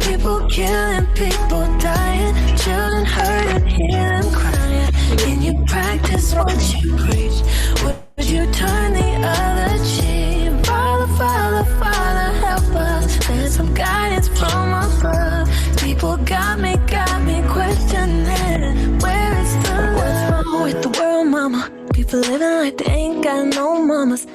People killing, people dying, children hurting, hear them crying. Can you practice what you preach? Would you turn the other cheek? Father, Father, Father, help us. Send some guidance from above. People got me questioning. Where is the love? What's wrong with the world, mama? People living like they ain't got no mamas.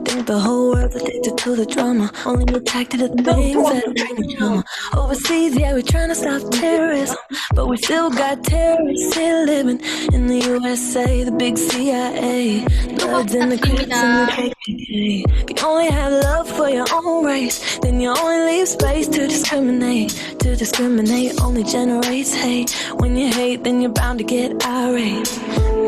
Think the whole world's addicted to the drama. Only attracted to the things that bring the drama. Overseas, yeah, we're trying to stop terrorism, but we still got terrorists here living in the USA, the big CIA, Bloods and the Crips and the KKK. If you only have love for your own race, then you only leave space to discriminate. To discriminate only generates hate. When you hate, then you're bound to get irate.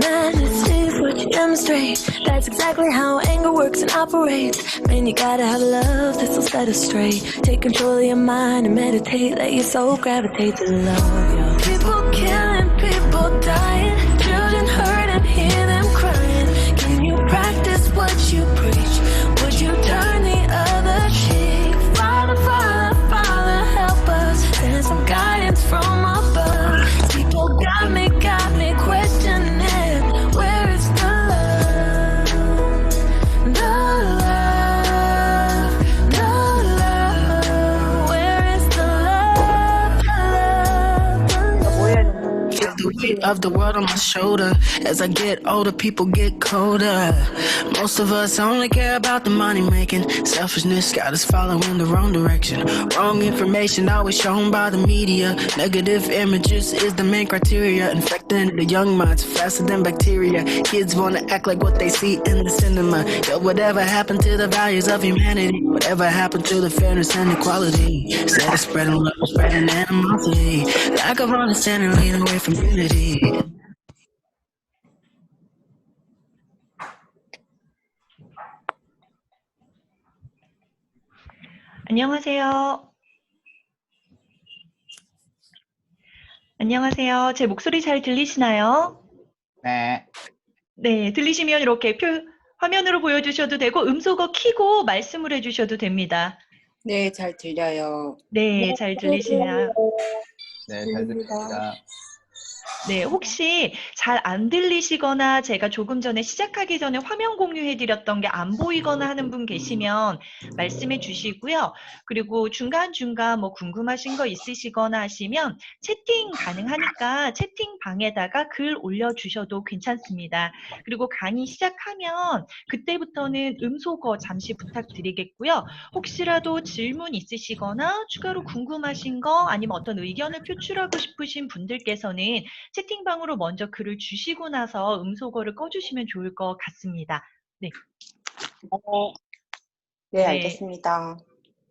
Madness is what you demonstrate. That's exactly how anger works and operates. Man, you gotta have love this'll set us straight. Take control of your mind and meditate. Let your soul gravitate to love, yo. People killing, people dying, children hurting, hear them crying. Can you practice what you preach? Would you turn the other cheek? Father, Father, Father, help us. Send some guidance from above. People got me questioning. Where is the love? The love, the love. Where is the love? Feel the weight of the world on my shoulder. As I get older, people get colder. Most of us only care about the money making. Selfishness got us following the wrong direction. Wrong information always shown by the media. Negative images is the main criteria. Infecting the young minds faster than bacteria. Kids wanna act like what they see in the cinema. Yo, whatever happened to the values of humanity? Whatever happened to the fairness and equality? Instead of spreading love, spreading animosity. Lack of understanding leading away from unity. 안녕하세요. 안녕하세요. 제 목소리 잘 들리시나요? 네. 네, 들리시면 이렇게 화면으로 보여주셔도 되고 음소거 켜고 말씀을 해주셔도 됩니다. 네, 잘 들려요. 네, 잘 들리시나요? 네, 잘 들립니다. 네, 혹시 잘 안 들리시거나 제가 조금 전에 시작하기 전에 화면 공유해드렸던 게 안 보이거나 하는 분 계시면 말씀해 주시고요. 그리고 중간중간 뭐 궁금하신 거 있으시거나 하시면 채팅 가능하니까 채팅방에다가 글 올려주셔도 괜찮습니다. 그리고 강의 시작하면 그때부터는 음소거 잠시 부탁드리겠고요. 혹시라도 질문 있으시거나 추가로 궁금하신 거 아니면 어떤 의견을 표출하고 싶으신 분들께서는 채팅방으로 먼저 글을 주시고 나서 음소거를 꺼주시면 좋을 것 같습니다. 네. 네, 알겠습니다.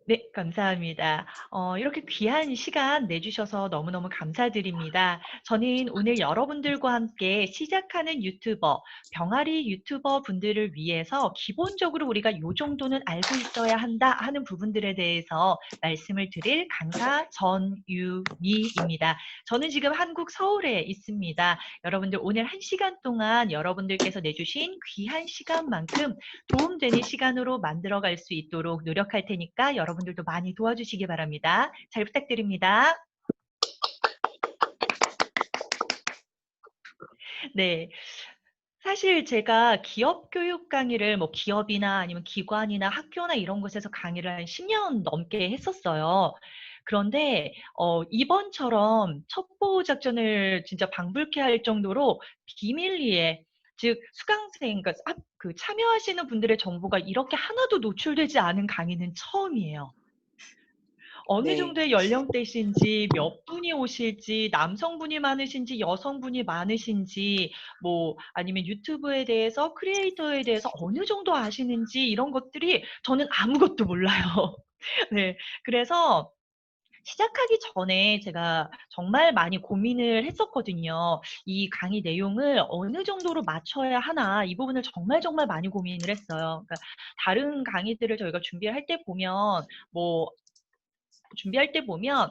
네, 감사합니다. 이렇게 귀한 시간 내주셔서 너무너무 감사드립니다. 저는 오늘 여러분들과 함께 시작하는 유튜버, 병아리 유튜버 분들을 위해서 기본적으로 우리가 이 정도는 알고 있어야 한다 하는 부분들에 대해서 말씀을 드릴 강사 전유미입니다. 저는 지금 한국 서울에 있습니다. 여러분들 오늘 1시간 동안 여러분들께서 내주신 귀한 시간만큼 도움되는 시간으로 만들어갈 수 있도록 노력할 테니까 여러분들도 많이 도와주시기 바랍니다. 잘 부탁드립니다. 네. 사실 제가 기업 교육 강의를 뭐 기업이나 아니면 기관이나 학교나 이런 곳에서 강의를 한 10년 넘게 했었어요. 그런데 이번처럼 첩보 작전을 진짜 방불케 할 정도로 비밀리에 즉 수강생 그러니까 참여하시는 분들의 정보가 이렇게 하나도 노출되지 않은 강의는 처음이에요. 어느 네. 정도의 연령대신지 몇 분이 오실지 남성분이 많으신지 여성분이 많으신지 뭐 아니면 유튜브에 대해서 크리에이터에 대해서 어느 정도 아시는지 이런 것들이 저는 아무것도 몰라요. 네. 그래서 시작하기 전에 제가 정말 많이 고민을 했었거든요. 이 강의 내용을 어느 정도로 맞춰야 하나 이 부분을 정말 많이 고민을 했어요. 그러니까 다른 강의들을 저희가 준비할 때 보면 뭐 준비할 때 보면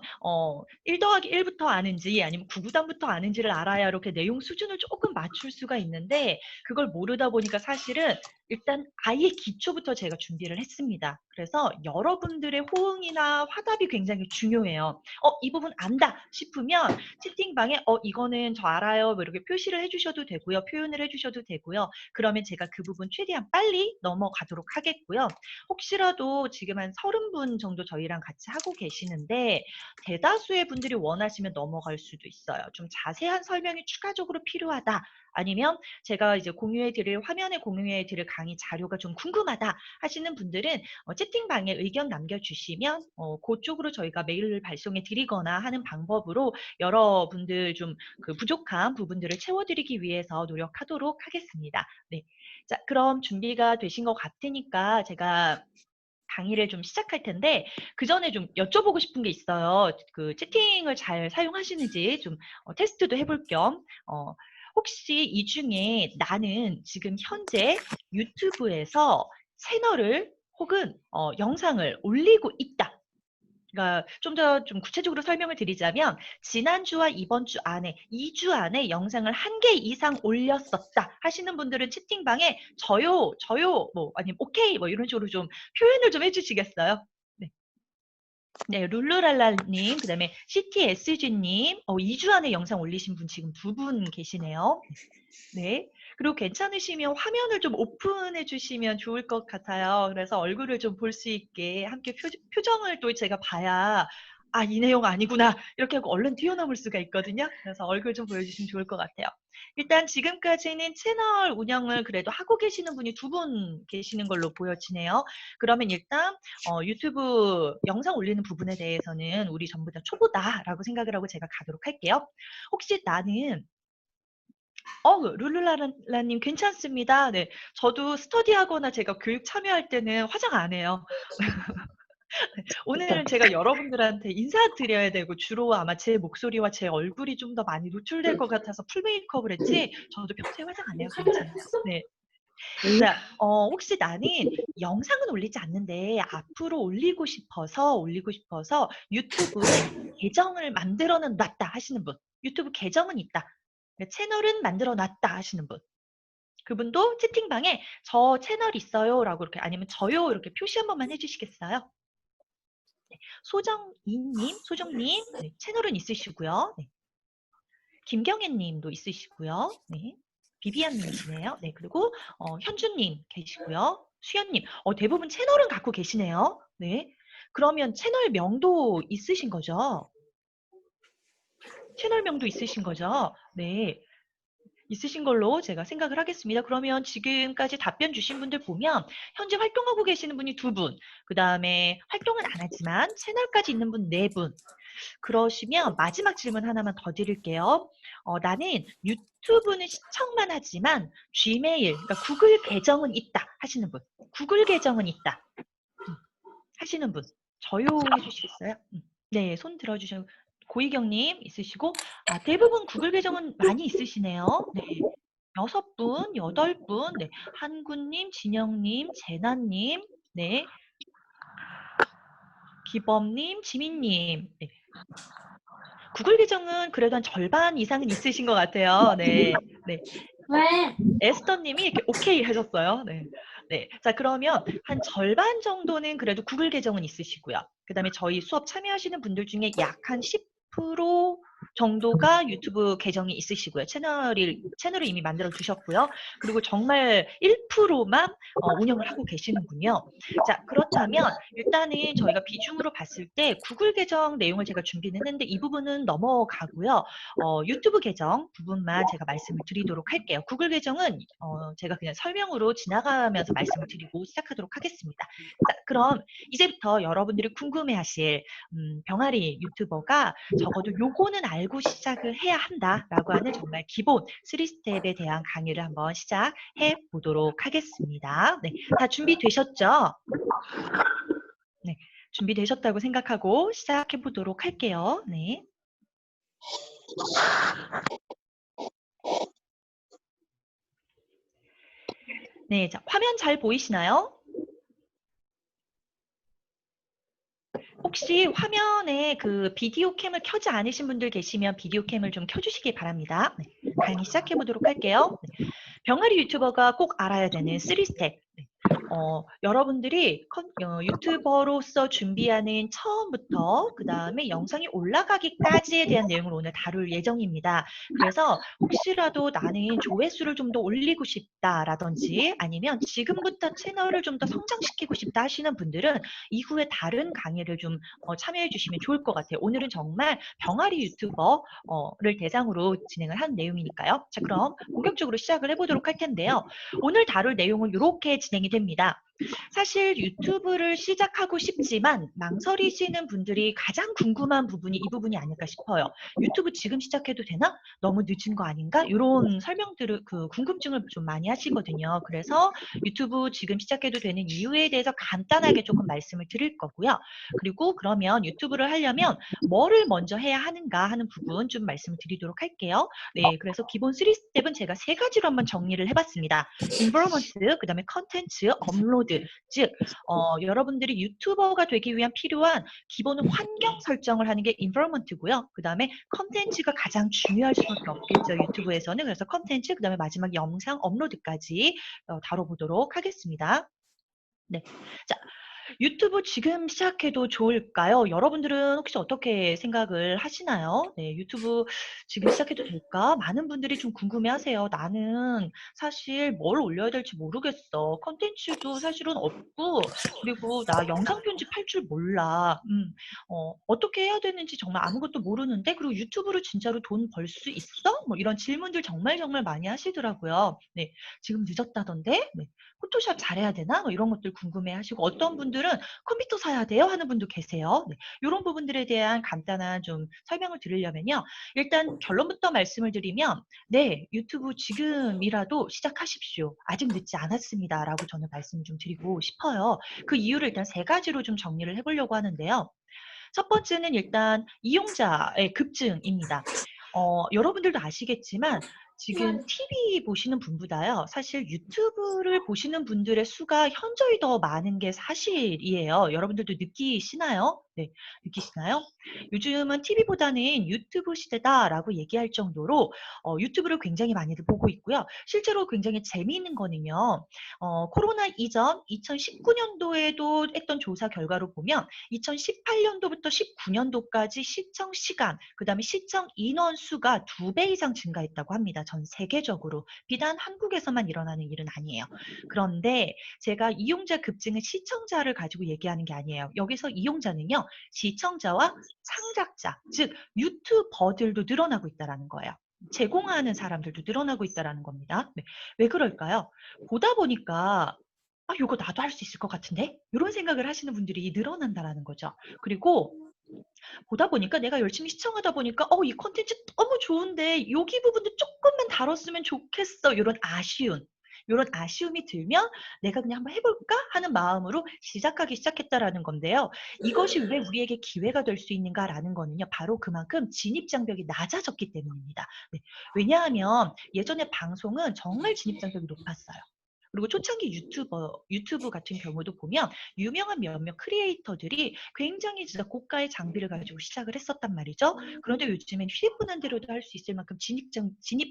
1 더하기 1부터 아는지 아니면 구구단부터 아는지를 알아야 이렇게 내용 수준을 조금 맞출 수가 있는데 그걸 모르다 보니까 사실은 일단 아예 기초부터 제가 준비를 했습니다. 그래서 여러분들의 호응이나 화답이 굉장히 중요해요. 이 부분 안다 싶으면 채팅방에 이거는 저 알아요. 뭐 이렇게 표시를 해주셔도 되고요. 표현을 해주셔도 되고요. 그러면 제가 그 부분 최대한 빨리 넘어가도록 하겠고요. 혹시라도 지금 한 30분 정도 저희랑 같이 하고 계시는데 대다수의 분들이 원하시면 넘어갈 수도 있어요. 좀 자세한 설명이 추가적으로 필요하다. 아니면 제가 이제 화면에 공유해 드릴 강의 자료가 좀 궁금하다 하시는 분들은 채팅방에 의견 남겨주시면 그쪽으로 저희가 메일을 발송해 드리거나 하는 방법으로 여러분들 좀 그 부족한 부분들을 채워드리기 위해서 노력하도록 하겠습니다. 네. 자, 그럼 준비가 되신 것 같으니까 제가 강의를 좀 시작할 텐데 그 전에 좀 여쭤보고 싶은 게 있어요. 그 채팅을 잘 사용하시는지 좀 테스트도 해볼 겸 혹시 이 중에 나는 지금 현재 유튜브에서 채널을 혹은 영상을 올리고 있다. 그러니까 좀 더 좀 구체적으로 설명을 드리자면 지난주와 이번 주 안에 2주 안에 영상을 1개 이상 올렸었다 하시는 분들은 채팅방에 저요 뭐 아니면 오케이 뭐 이런 식으로 좀 표현을 좀 해주시겠어요? 네. 네, 룰루랄라님, 그다음에 CTSG님, 2주 안에 영상 올리신 분 지금 2분 계시네요. 네. 그리고 괜찮으시면 화면을 좀 오픈해 주시면 좋을 것 같아요. 그래서 얼굴을 좀 볼 수 있게 함께 표정을 또 제가 봐야 이 내용 아니구나. 이렇게 하고 얼른 뛰어넘을 수가 있거든요. 그래서 얼굴 좀 보여주시면 좋을 것 같아요. 일단 지금까지는 채널 운영을 그래도 하고 계시는 분이 2분 계시는 걸로 보여지네요. 그러면 일단 유튜브 영상 올리는 부분에 대해서는 우리 전부 다 초보다라고 생각을 하고 제가 가도록 할게요. 혹시 나는 룰루랄라님 괜찮습니다. 네. 저도 스터디하거나 제가 교육 참여할 때는 화장 안 해요. 오늘은 제가 여러분들한테 인사드려야 되고 주로 아마 제 목소리와 제 얼굴이 좀 더 많이 노출될 것 같아서 풀 메이크업을 했지 저도 평소에 화장 안 해요. 괜찮아요. 네. 자, 혹시 나는 영상은 올리지 않는데 앞으로 올리고 싶어서 유튜브에 계정을 만들어 놨다 하시는 분. 유튜브 계정은 있다. 채널은 만들어 놨다 하시는 분. 그분도 채팅방에 저 채널 있어요라고 이렇게 아니면 저요 이렇게 표시 한 번만 해주시겠어요? 네, 소정님, 네, 채널은 있으시고요. 네. 김경애님도 있으시고요. 네. 비비안님이시네요. 네, 그리고 현주님 계시고요. 수연님, 대부분 채널은 갖고 계시네요. 네. 그러면 채널명도 있으신 거죠? 채널명도 있으신 거죠? 네. 있으신 걸로 제가 생각을 하겠습니다. 그러면 지금까지 답변 주신 분들 보면 현재 활동하고 계시는 분이 2분, 그 다음에 활동은 안 하지만 채널까지 있는 분 4분. 그러시면 마지막 질문 하나만 더 드릴게요. 나는 유튜브는 시청만 하지만 Gmail, 그러니까 구글 계정은 있다 하시는 분. 구글 계정은 있다 하시는 분. 저요 해주시겠어요? 네, 손 들어주시면 고희경님 있으시고 대부분 구글 계정은 많이 있으시네요. 네. 6분, 8분, 네. 한구님, 진영님, 재나님, 네. 기범님, 지민님. 네. 구글 계정은 그래도 한 절반 이상은 있으신 것 같아요. 네. 네. 왜? 에스터님이 이렇게 오케이 하셨어요. 네. 네. 자, 그러면 한 절반 정도는 그래도 구글 계정은 있으시고요. 그 다음에 저희 수업 참여하시는 분들 중에 약 한 10% 정도가 유튜브 계정이 있으시고요. 채널을 이미 만들어 두셨고요. 그리고 정말 1%만 운영을 하고 계시는군요. 자, 그렇다면 일단은 저희가 비중으로 봤을 때 구글 계정 내용을 제가 준비는 했는데 이 부분은 넘어가고요. 유튜브 계정 부분만 제가 말씀을 드리도록 할게요. 구글 계정은 제가 그냥 설명으로 지나가면서 말씀을 드리고 시작하도록 하겠습니다. 자, 그럼 이제부터 여러분들이 궁금해하실 병아리 유튜버가 적어도 요거는 알고 시작을 해야 한다라고 하는 정말 기본 3스텝에 대한 강의를 한번 시작해 보도록 하겠습니다. 네, 다 준비되셨죠? 네. 준비되셨다고 생각하고 시작해 보도록 할게요. 네. 네, 자, 화면 잘 보이시나요? 혹시 화면에 그 비디오 캠을 켜지 않으신 분들 계시면 비디오 캠을 좀 켜주시기 바랍니다. 네, 강의 시작해 보도록 할게요. 네, 병아리 유튜버가 꼭 알아야 되는 3스텝. 네. 여러분들이 유튜버로서 준비하는 처음부터 그 다음에 영상이 올라가기까지에 대한 내용을 오늘 다룰 예정입니다. 그래서 혹시라도 나는 조회수를 좀 더 올리고 싶다라든지 아니면 지금부터 채널을 좀 더 성장시키고 싶다 하시는 분들은 이후에 다른 강의를 좀 참여해 주시면 좋을 것 같아요. 오늘은 정말 병아리 유튜버를 대상으로 진행을 한 내용이니까요. 자, 그럼 본격적으로 시작을 해보도록 할 텐데요. 오늘 다룰 내용은 이렇게 진행이 됩니다. 사실 유튜브를 시작하고 싶지만 망설이시는 분들이 가장 궁금한 부분이 이 부분이 아닐까 싶어요. 유튜브 지금 시작해도 되나? 너무 늦은 거 아닌가? 이런 설명들을 궁금증을 좀 많이 하시거든요. 그래서 유튜브 지금 시작해도 되는 이유에 대해서 간단하게 조금 말씀을 드릴 거고요. 그리고 그러면 유튜브를 하려면 뭐를 먼저 해야 하는가 하는 부분 좀 말씀을 드리도록 할게요. 네, 그래서 기본 3스텝은 제가 3가지로 한번 정리를 해봤습니다. 인포머먼트, 그 다음에 컨텐츠, 업로드. 즉, 여러분들이 유튜버가 되기 위한 필요한 기본 환경 설정을 하는 게 인포머먼트고요. 그 다음에 컨텐츠가 가장 중요할 수밖에 없겠죠. 유튜브에서는. 그래서 컨텐츠, 그 다음에 마지막 영상 업로드까지 다뤄보도록 하겠습니다. 네. 자, 유튜브 지금 시작해도 좋을까요? 여러분들은 혹시 어떻게 생각을 하시나요? 네, 유튜브 지금 시작해도 될까? 많은 분들이 좀 궁금해하세요. 나는 사실 뭘 올려야 될지 모르겠어. 컨텐츠도 사실은 없고, 그리고 나 영상 편집할 줄 몰라. 어떻게 해야 되는지 정말 아무것도 모르는데, 그리고 유튜브로 진짜로 돈 벌 수 있어? 뭐 이런 질문들 정말 정말 많이 하시더라고요. 네, 지금 늦었다던데? 네, 포토샵 잘해야 되나? 뭐 이런 것들 궁금해하시고 어떤 분들은 컴퓨터 사야 돼요? 하는 분도 계세요. 네, 이런 부분들에 대한 간단한 좀 설명을 드리려면요. 일단 결론부터 말씀을 드리면 네, 유튜브 지금이라도 시작하십시오. 아직 늦지 않았습니다. 라고 저는 말씀을 좀 드리고 싶어요. 그 이유를 일단 3가지로 좀 정리를 해보려고 하는데요. 첫 번째는 일단 이용자의 급증입니다. 여러분들도 아시겠지만 지금 TV 보시는 분보다요. 사실 유튜브를 보시는 분들의 수가 현저히 더 많은 게 사실이에요. 여러분들도 느끼시나요? 네, 느끼시나요? 요즘은 TV보다는 유튜브 시대다라고 얘기할 정도로 유튜브를 굉장히 많이들 보고 있고요. 실제로 굉장히 재미있는 거는요. 코로나 이전 2019년도에도 했던 조사 결과로 보면 2018년도부터 19년도까지 시청 시간, 그 다음에 시청 인원 수가 2배 이상 증가했다고 합니다. 전 세계적으로. 비단 한국에서만 일어나는 일은 아니에요. 그런데 제가 이용자 급증은 시청자를 가지고 얘기하는 게 아니에요. 여기서 이용자는요, 시청자와 창작자, 즉 유튜버들도 늘어나고 있다는 거예요. 제공하는 사람들도 늘어나고 있다는 겁니다. 네. 왜 그럴까요? 보다 보니까 아, 요거 나도 할 수 있을 것 같은데? 이런 생각을 하시는 분들이 늘어난다라는 거죠. 그리고 보다 보니까 내가 열심히 시청하다 보니까 이 콘텐츠 너무 좋은데 여기 부분도 조금만 다뤘으면 좋겠어. 이런 아쉬움이 들면 내가 그냥 한번 해볼까 하는 마음으로 시작하기 시작했다라는 건데요. 이것이 왜 우리에게 기회가 될 수 있는가라는 거는요. 바로 그만큼 진입장벽이 낮아졌기 때문입니다. 네. 왜냐하면 예전에 방송은 정말 진입장벽이 높았어요. 그리고 초창기 유튜브 같은 경우도 보면 유명한 몇몇 크리에이터들이 굉장히 진짜 고가의 장비를 가지고 시작을 했었단 말이죠. 그런데 요즘엔 휴대폰 대로도 할 수 있을 만큼 진입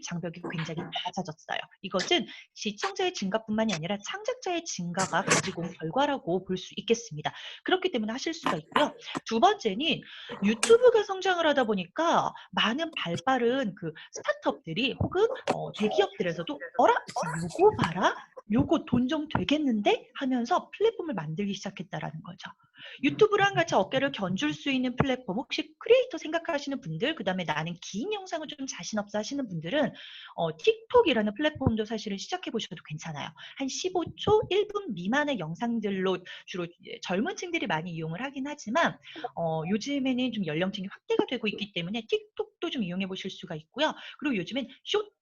장벽이 굉장히 낮아졌어요. 이것은 시청자의 증가뿐만이 아니라 창작자의 증가가 가지고 온 결과라고 볼 수 있겠습니다. 그렇기 때문에 하실 수가 있고요. 두 번째는 유튜브가 성장을 하다 보니까 많은 발빠른 그 스타트업들이 혹은 대기업들에서도 어라? 요거 봐라? 요거 돈 좀 되겠는데? 하면서 플랫폼을 만들기 시작했다라는 거죠. 유튜브랑 같이 어깨를 견줄 수 있는 플랫폼, 혹시 크리에이터 생각하시는 분들, 그 다음에 나는 긴 영상을 좀 자신 없어 하시는 분들은 틱톡이라는 플랫폼도 사실은 시작해 보셔도 괜찮아요. 한 15초, 1분 미만의 영상들로 주로 젊은 층들이 많이 이용을 하긴 하지만 요즘에는 좀 연령층이 확대가 되고 있기 때문에 틱톡도 좀 이용해 보실 수가 있고요. 그리고 요즘엔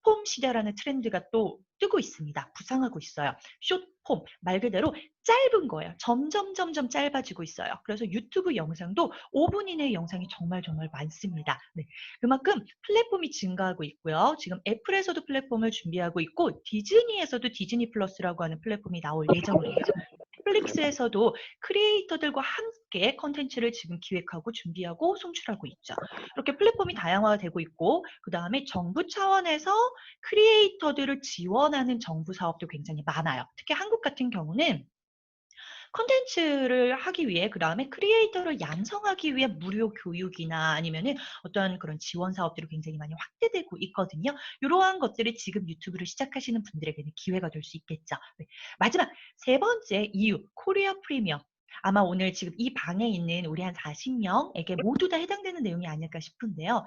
숏폼 시대라는 트렌드가 또 뜨고 있습니다. 부상하고 있어요. 숏폼, 말 그대로 짧은 거예요. 점점 짧아지고 있어요. 그래서 유튜브 영상도 5분 이내의 영상이 정말 많습니다. 네. 그만큼 플랫폼이 증가하고 있고요. 지금 애플에서도 플랫폼을 준비하고 있고 디즈니에서도 디즈니 플러스라고 하는 플랫폼이 나올 예정이에요. 넷플릭스에서도 크리에이터들과 함께 컨텐츠를 지금 기획하고 준비하고 송출하고 있죠. 이렇게 플랫폼이 다양화되고 있고 그 다음에 정부 차원에서 크리에이터들을 지원하는 정부 사업도 굉장히 많아요. 특히 한국 같은 경우는 콘텐츠를 하기 위해 그다음에 크리에이터를 양성하기 위해 무료 교육이나 아니면은 어떤 그런 지원 사업들이 굉장히 많이 확대되고 있거든요. 이러한 것들이 지금 유튜브를 시작하시는 분들에게는 기회가 될 수 있겠죠. 네. 마지막 세 번째 이유, 코리아 프리미엄. 아마 오늘 지금 이 방에 있는 우리 한 40명에게 모두 다 해당되는 내용이 아닐까 싶은데요.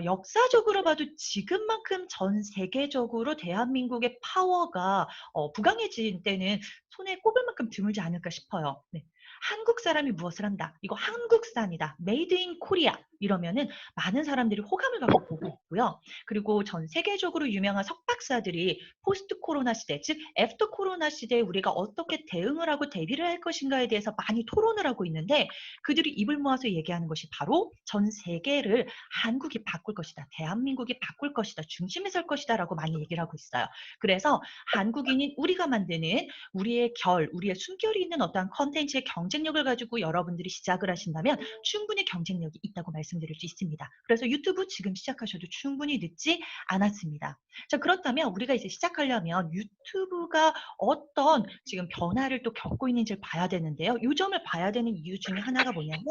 역사적으로 봐도 지금만큼 전 세계적으로 대한민국의 파워가 부강해진 때는 손에 꼽을 만큼 드물지 않을까 싶어요. 네. 한국 사람이 무엇을 한다. 이거 한국산이다. 메이드 인 코리아. 이러면은 많은 사람들이 호감을 갖고 보고 있고요. 그리고 전 세계적으로 유명한 석박사들이 포스트 코로나 시대, 즉 애프터 코로나 시대에 우리가 어떻게 대응을 하고 대비를 할 것인가에 대해서 많이 토론을 하고 있는데 그들이 입을 모아서 얘기하는 것이 바로 전 세계를 한국이 바꿀 것이다. 대한민국이 바꿀 것이다. 중심에 설 것이다. 라고 많이 얘기를 하고 있어요. 그래서 한국인인 우리가 만드는 우리의 우리의 숨결이 있는 어떠한 컨텐츠의 경쟁력을 가지고 여러분들이 시작을 하신다면 충분히 경쟁력이 있다고 말씀드릴 수 있습니다. 그래서 유튜브 지금 시작하셔도 충분히 늦지 않았습니다. 자, 그렇다면 우리가 이제 시작하려면 유튜브가 어떤 지금 변화를 또 겪고 있는지를 봐야 되는데요. 이 점을 봐야 되는 이유 중에 하나가 뭐냐면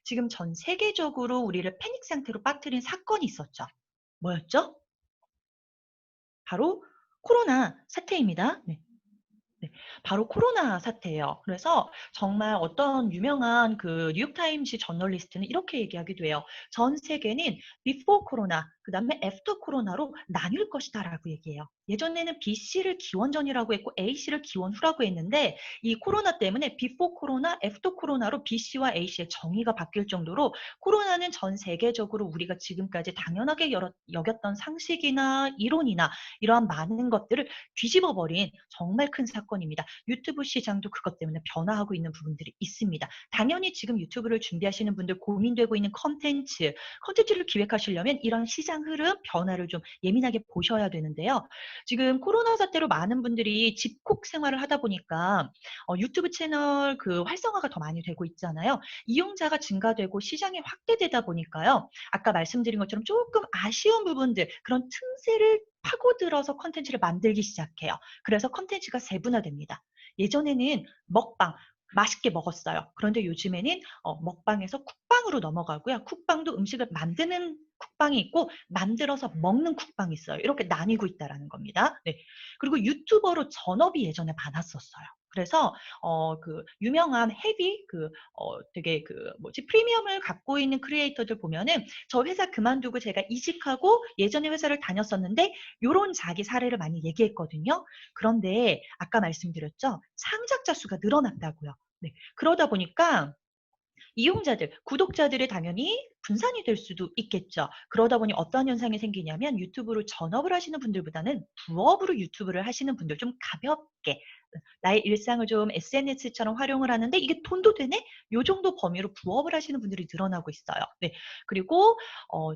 지금 전 세계적으로 우리를 패닉 상태로 빠뜨린 사건이 있었죠. 뭐였죠? 바로 코로나 사태입니다. 네. 네, 바로 코로나 사태예요. 그래서 정말 어떤 유명한 그 뉴욕타임즈 저널리스트는 이렇게 얘기하기도 해요. 전 세계는 비포 코로나, 그 다음에 애프터 코로나로 나뉠 것이다라고 얘기해요. 예전에는 BC를 기원 전이라고 했고 AC를 기원 후라고 했는데 이 코로나 때문에 비포 코로나, 애프터 코로나로 BC와 AC의 정의가 바뀔 정도로 코로나는 전 세계적으로 우리가 지금까지 당연하게 여겼던 상식이나 이론이나 이러한 많은 것들을 뒤집어버린 정말 큰 사건입니다. 유튜브 시장도 그것 때문에 변화하고 있는 부분들이 있습니다. 당연히 지금 유튜브를 준비하시는 분들 고민되고 있는 컨텐츠를 기획하시려면 이런 시장 흐름, 변화를 좀 예민하게 보셔야 되는데요. 지금 코로나 사태로 많은 분들이 집콕 생활을 하다 보니까 유튜브 채널 그 활성화가 더 많이 되고 있잖아요. 이용자가 증가되고 시장이 확대되다 보니까요. 아까 말씀드린 것처럼 조금 아쉬운 부분들, 그런 틈새를 파고들어서 컨텐츠를 만들기 시작해요. 그래서 컨텐츠가 세분화됩니다. 예전에는 먹방, 맛있게 먹었어요. 그런데 요즘에는 먹방에서 쿡방으로 넘어가고요. 쿡방도 음식을 만드는 쿡방이 있고 만들어서 먹는 쿡방이 있어요. 이렇게 나뉘고 있다라는 겁니다. 네. 그리고 유튜버로 전업이 예전에 많았었어요. 그래서 그 유명한 헤비 되게 프리미엄을 갖고 있는 크리에이터들 보면은 저 회사 그만두고 제가 이직하고 예전에 회사를 다녔었는데 요런 자기 사례를 많이 얘기했거든요. 그런데 아까 말씀드렸죠. 창작자 수가 늘어났다고요. 네. 그러다 보니까 이용자들, 구독자들이 당연히 분산이 될 수도 있겠죠. 그러다 보니 어떤 현상이 생기냐면 유튜브로 전업을 하시는 분들보다는 부업으로 유튜브를 하시는 분들 좀 가볍게 나의 일상을 좀 SNS처럼 활용을 하는데 이게 돈도 되네? 요 정도 범위로 부업을 하시는 분들이 늘어나고 있어요. 네. 그리고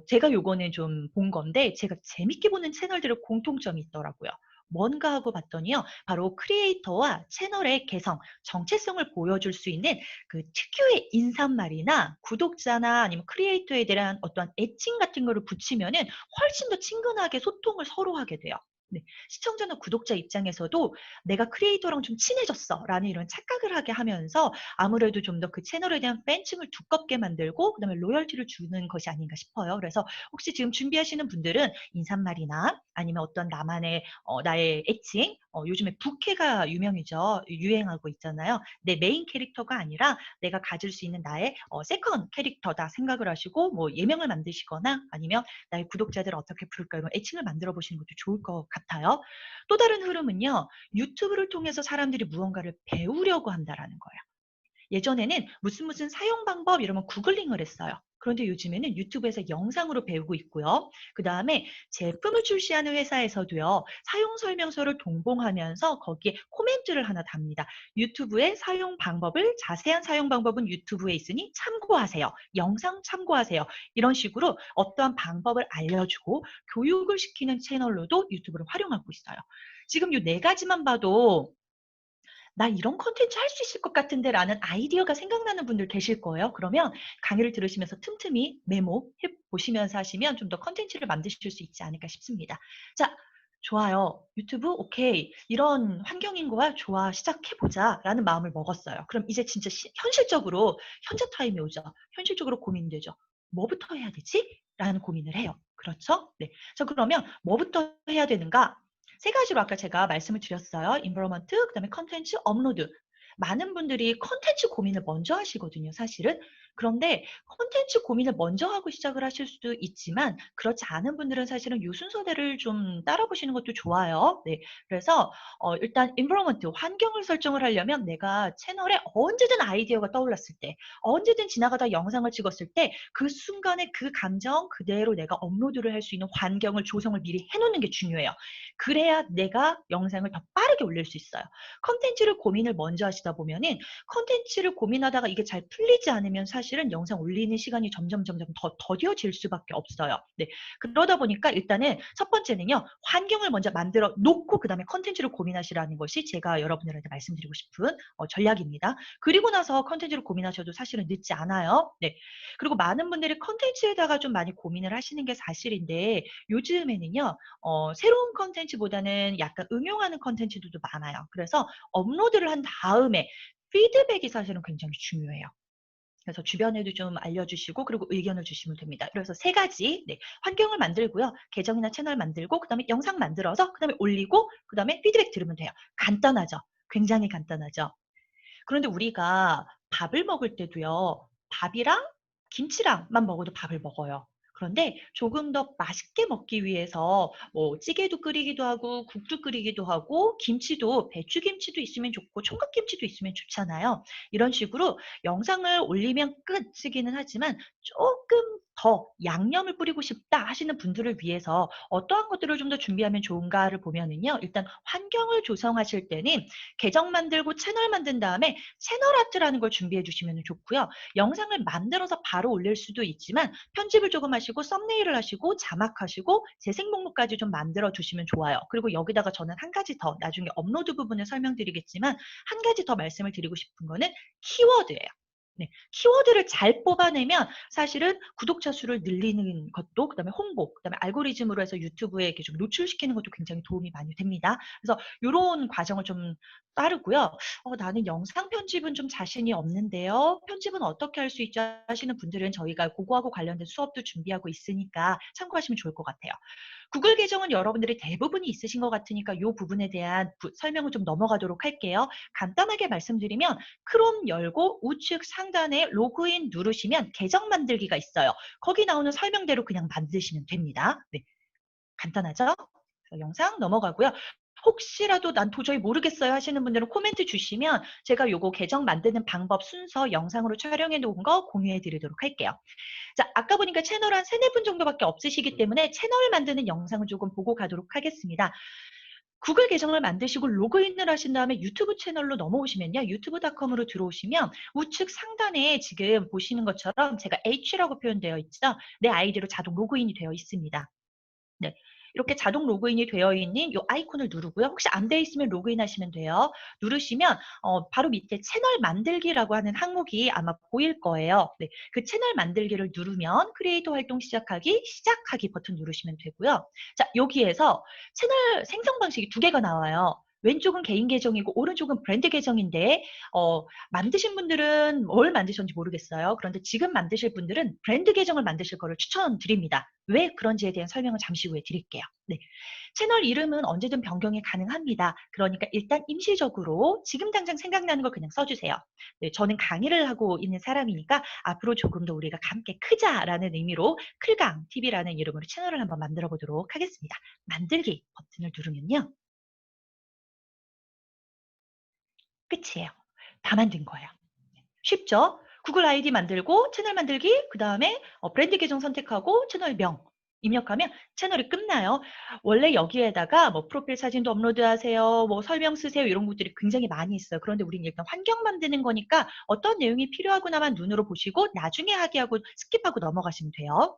제가 요거는 좀 본 건데 제가 재밌게 보는 채널들의 공통점이 있더라고요. 뭔가 하고 봤더니요. 바로 크리에이터와 채널의 개성, 정체성을 보여줄 수 있는 그 특유의 인사말이나 구독자나 아니면 크리에이터에 대한 어떠한 애칭 같은 거를 붙이면은 훨씬 더 친근하게 소통을 서로 하게 돼요. 네. 시청자나 구독자 입장에서도 '내가 크리에이터랑 좀 친해졌어.'라는 이런 착각을 하게 하면서 아무래도 좀 더 그 채널에 대한 팬층을 두껍게 만들고 그다음에 로열티를 주는 것이 아닌가 싶어요. 그래서 혹시 지금 준비하시는 분들은 인사말이나 아니면 어떤 나만의 나의 애칭, 요즘에 부캐가 유행하고 있잖아요. 내 메인 캐릭터가 아니라 내가 가질 수 있는 나의 세컨 캐릭터다 생각을 하시고 뭐 예명을 만드시거나 아니면 나의 구독자들을 어떻게 부를까 이런 애칭을 만들어 보시는 것도 좋을 것 같아요. 또 다른 흐름은요. 유튜브를 통해서 사람들이 무언가를 배우려고 한다라는 거예요. 예전에는 무슨 사용 방법 이러면 구글링을 했어요. 그런데 요즘에는 유튜브에서 영상으로 배우고 있고요. 그 다음에 제품을 출시하는 회사에서도요, 사용 설명서를 동봉하면서 거기에 코멘트를 하나 답니다. 유튜브의 사용 방법을, 자세한 사용 방법은 유튜브에 있으니 참고하세요. 영상 참고하세요. 이런 식으로 어떠한 방법을 알려주고 교육을 시키는 채널로도 유튜브를 활용하고 있어요. 지금 이 네 가지만 봐도 나 이런 컨텐츠 할 수 있을 것 같은데 라는 아이디어가 생각나는 분들 계실 거예요. 그러면 강의를 들으시면서 틈틈이 메모해 보시면서 하시면 좀 더 컨텐츠를 만드실 수 있지 않을까 싶습니다. 자, 좋아요. 유튜브 오케이. 이런 환경인 거야. 좋아. 시작해보자 라는 마음을 먹었어요. 그럼 이제 진짜 현실적으로 현자 타임이 오죠. 현실적으로 고민되죠. 뭐부터 해야 되지? 라는 고민을 해요. 그렇죠? 네. 자, 그러면 뭐부터 해야 되는가? 세 가지로 아까 제가 말씀을 드렸어요. 인브로먼트, 그다음에 컨텐츠, 업로드. 많은 분들이 컨텐츠 고민을 먼저 하시거든요, 사실은. 그런데 컨텐츠 고민을 먼저 하고 시작을 하실 수도 있지만 그렇지 않은 분들은 사실은 요 순서대로를 좀 따라 보시는 것도 좋아요. 네. 그래서 일단 인브로먼트, 환경을 설정을 하려면 내가 채널에 언제든 아이디어가 떠올랐을 때, 언제든 지나가다 영상을 찍었을 때 그 순간에 그 감정 그대로 내가 업로드를 할 수 있는 환경을 조성을 미리 해 놓는 게 중요해요. 그래야 내가 영상을 더 빠르게 올릴 수 있어요. 컨텐츠를 고민을 먼저 하시다 보면은 컨텐츠를 고민하다가 이게 잘 풀리지 않으면 사실은 영상 올리는 시간이 점점 더 더뎌질 수밖에 없어요. 네. 그러다 보니까 일단은 첫 번째는요. 환경을 먼저 만들어 놓고 그다음에 컨텐츠를 고민하시라는 것이 제가 여러분들한테 말씀드리고 싶은 전략입니다. 그리고 나서 컨텐츠를 고민하셔도 사실은 늦지 않아요. 네. 그리고 많은 분들이 컨텐츠에다가 좀 많이 고민을 하시는 게 사실인데 요즘에는요. 새로운 컨텐츠보다는 약간 응용하는 컨텐츠들도 많아요. 그래서 업로드를 한 다음에 피드백이 사실은 굉장히 중요해요. 그래서 주변에도 좀 알려주시고 그리고 의견을 주시면 됩니다. 그래서 세 가지 네, 환경을 만들고요. 계정이나 채널 만들고 그다음에 영상 만들어서 그다음에 올리고 그다음에 피드백 들으면 돼요. 간단하죠. 굉장히 간단하죠. 그런데 우리가 밥을 먹을 때도요. 밥이랑 김치랑만 먹어도 밥을 먹어요. 그런데 조금 더 맛있게 먹기 위해서 뭐 찌개도 끓이기도 하고 국도 끓이기도 하고 김치도 배추김치도 있으면 좋고 총각김치도 있으면 좋잖아요. 이런 식으로 영상을 올리면 끝이기는 하지만 조금 더 양념을 뿌리고 싶다 하시는 분들을 위해서 어떠한 것들을 좀 더 준비하면 좋은가를 보면은요. 일단 환경을 조성하실 때는 계정 만들고 채널 만든 다음에 채널 아트라는 걸 준비해 주시면 좋고요. 영상을 만들어서 바로 올릴 수도 있지만 편집을 조금 하시고 썸네일을 하시고 자막하시고 재생 목록까지 좀 만들어 주시면 좋아요. 그리고 여기다가 저는 한 가지 더 나중에 업로드 부분을 설명드리겠지만 한 가지 더 말씀을 드리고 싶은 거는 키워드예요. 네, 키워드를 잘 뽑아내면 사실은 구독자 수를 늘리는 것도 그다음에 홍보, 그다음에 알고리즘으로 해서 유튜브에 이렇게 좀 노출시키는 것도 굉장히 도움이 많이 됩니다. 그래서 요런 과정을 좀 따르고요. 나는 영상 편집은 좀 자신이 없는데요. 편집은 어떻게 할 수 있죠? 하시는 분들은 저희가 그거하고 관련된 수업도 준비하고 있으니까 참고하시면 좋을 것 같아요. 구글 계정은 여러분들이 대부분이 있으신 것 같으니까 이 부분에 대한 설명을 좀 넘어가도록 할게요. 간단하게 말씀드리면 크롬 열고 우측 상단에 로그인 누르시면 계정 만들기가 있어요. 거기 나오는 설명대로 그냥 만드시면 됩니다. 네. 간단하죠? 영상 넘어가고요. 혹시라도 난 도저히 모르겠어요 하시는 분들은 코멘트 주시면 제가 요거 계정 만드는 방법 순서 영상으로 촬영해 놓은 거 공유해 드리도록 할게요. 자, 아까 보니까 채널 한 3-4분 정도밖에 없으시기 때문에 채널 만드는 영상을 조금 보고 가도록 하겠습니다. 구글 계정을 만드시고 로그인을 하신 다음에 유튜브 채널로 넘어오시면요. 유튜브.com으로 들어오시면 우측 상단에 지금 보시는 것처럼 제가 H라고 표현되어 있죠. 내 아이디로 자동 로그인이 되어 있습니다. 네. 이렇게 자동 로그인이 되어 있는 이 아이콘을 누르고요. 혹시 안 돼 있으면 로그인 하시면 돼요. 누르시면 바로 밑에 채널 만들기라고 하는 항목이 아마 보일 거예요. 네. 그 채널 만들기를 누르면 크리에이터 활동 시작하기 버튼 누르시면 되고요. 자, 여기에서 채널 생성 방식이 두 개가 나와요. 왼쪽은 개인 계정이고 오른쪽은 브랜드 계정인데 만드신 분들은 뭘 만드셨는지 모르겠어요. 그런데 지금 만드실 분들은 브랜드 계정을 만드실 거를 추천드립니다. 왜 그런지에 대한 설명을 잠시 후에 드릴게요. 네. 채널 이름은 언제든 변경이 가능합니다. 그러니까 일단 임시적으로 지금 당장 생각나는 걸 그냥 써주세요. 네, 저는 강의를 하고 있는 사람이니까 앞으로 조금 더 우리가 함께 크자라는 의미로 클강TV라는 이름으로 채널을 한번 만들어 보도록 하겠습니다. 만들기 버튼을 누르면요. 끝이에요. 다 만든 거예요. 쉽죠? 구글 아이디 만들고 채널 만들기, 그 다음에 브랜드 계정 선택하고 채널명 입력하면 채널이 끝나요. 원래 여기에다가 뭐 프로필 사진도 업로드하세요, 뭐 설명 쓰세요 이런 것들이 굉장히 많이 있어요. 그런데 우리는 일단 환경 만드는 거니까 어떤 내용이 필요하구나만 눈으로 보시고 나중에 하게 하고 스킵하고 넘어가시면 돼요.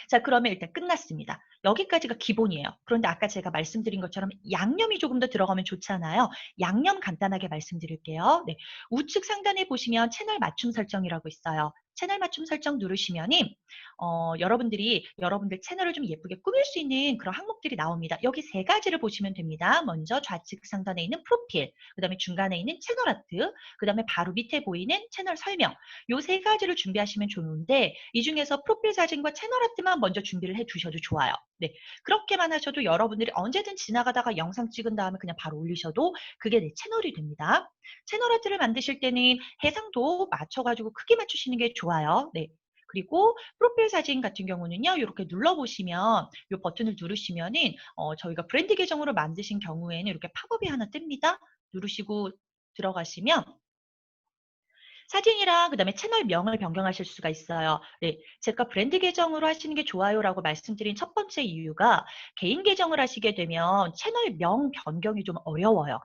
자, 그러면 일단 끝났습니다. 여기까지가 기본이에요. 그런데 아까 제가 말씀드린 것처럼 양념이 조금 더 들어가면 좋잖아요. 양념 간단하게 말씀드릴게요. 네, 우측 상단에 보시면 채널 맞춤 설정이라고 있어요. 채널 맞춤 설정 누르시면이 여러분들 채널을 좀 예쁘게 꾸밀 수 있는 그런 항목들이 나옵니다. 여기 세 가지를 보시면 됩니다. 먼저 좌측 상단에 있는 프로필, 그 다음에 중간에 있는 채널 아트, 그 다음에 바로 밑에 보이는 채널 설명. 요 세 가지를 준비하시면 좋은데 이 중에서 프로필 사진과 채널 아트만 먼저 준비를 해 두셔도 좋아요. 네, 그렇게만 하셔도 여러분들이 언제든 지나가다가 영상 찍은 다음에 그냥 바로 올리셔도 그게 내 채널이 됩니다. 채널 아트를 만드실 때는 해상도 맞춰가지고 크게 맞추시는 게 좋아요. 네. 그리고 프로필 사진 같은 경우는요, 이렇게 눌러보시면, 이 버튼을 누르시면은, 저희가 브랜드 계정으로 만드신 경우에는 이렇게 팝업이 하나 뜹니다. 누르시고 들어가시면, 사진이랑 그다음에 채널명을 변경하실 수가 있어요. 네, 제가 브랜드 계정으로 하시는 게 좋아요라고 말씀드린 첫 번째 이유가 개인 계정을 하시게 되면 채널명 변경이 좀 어려워요.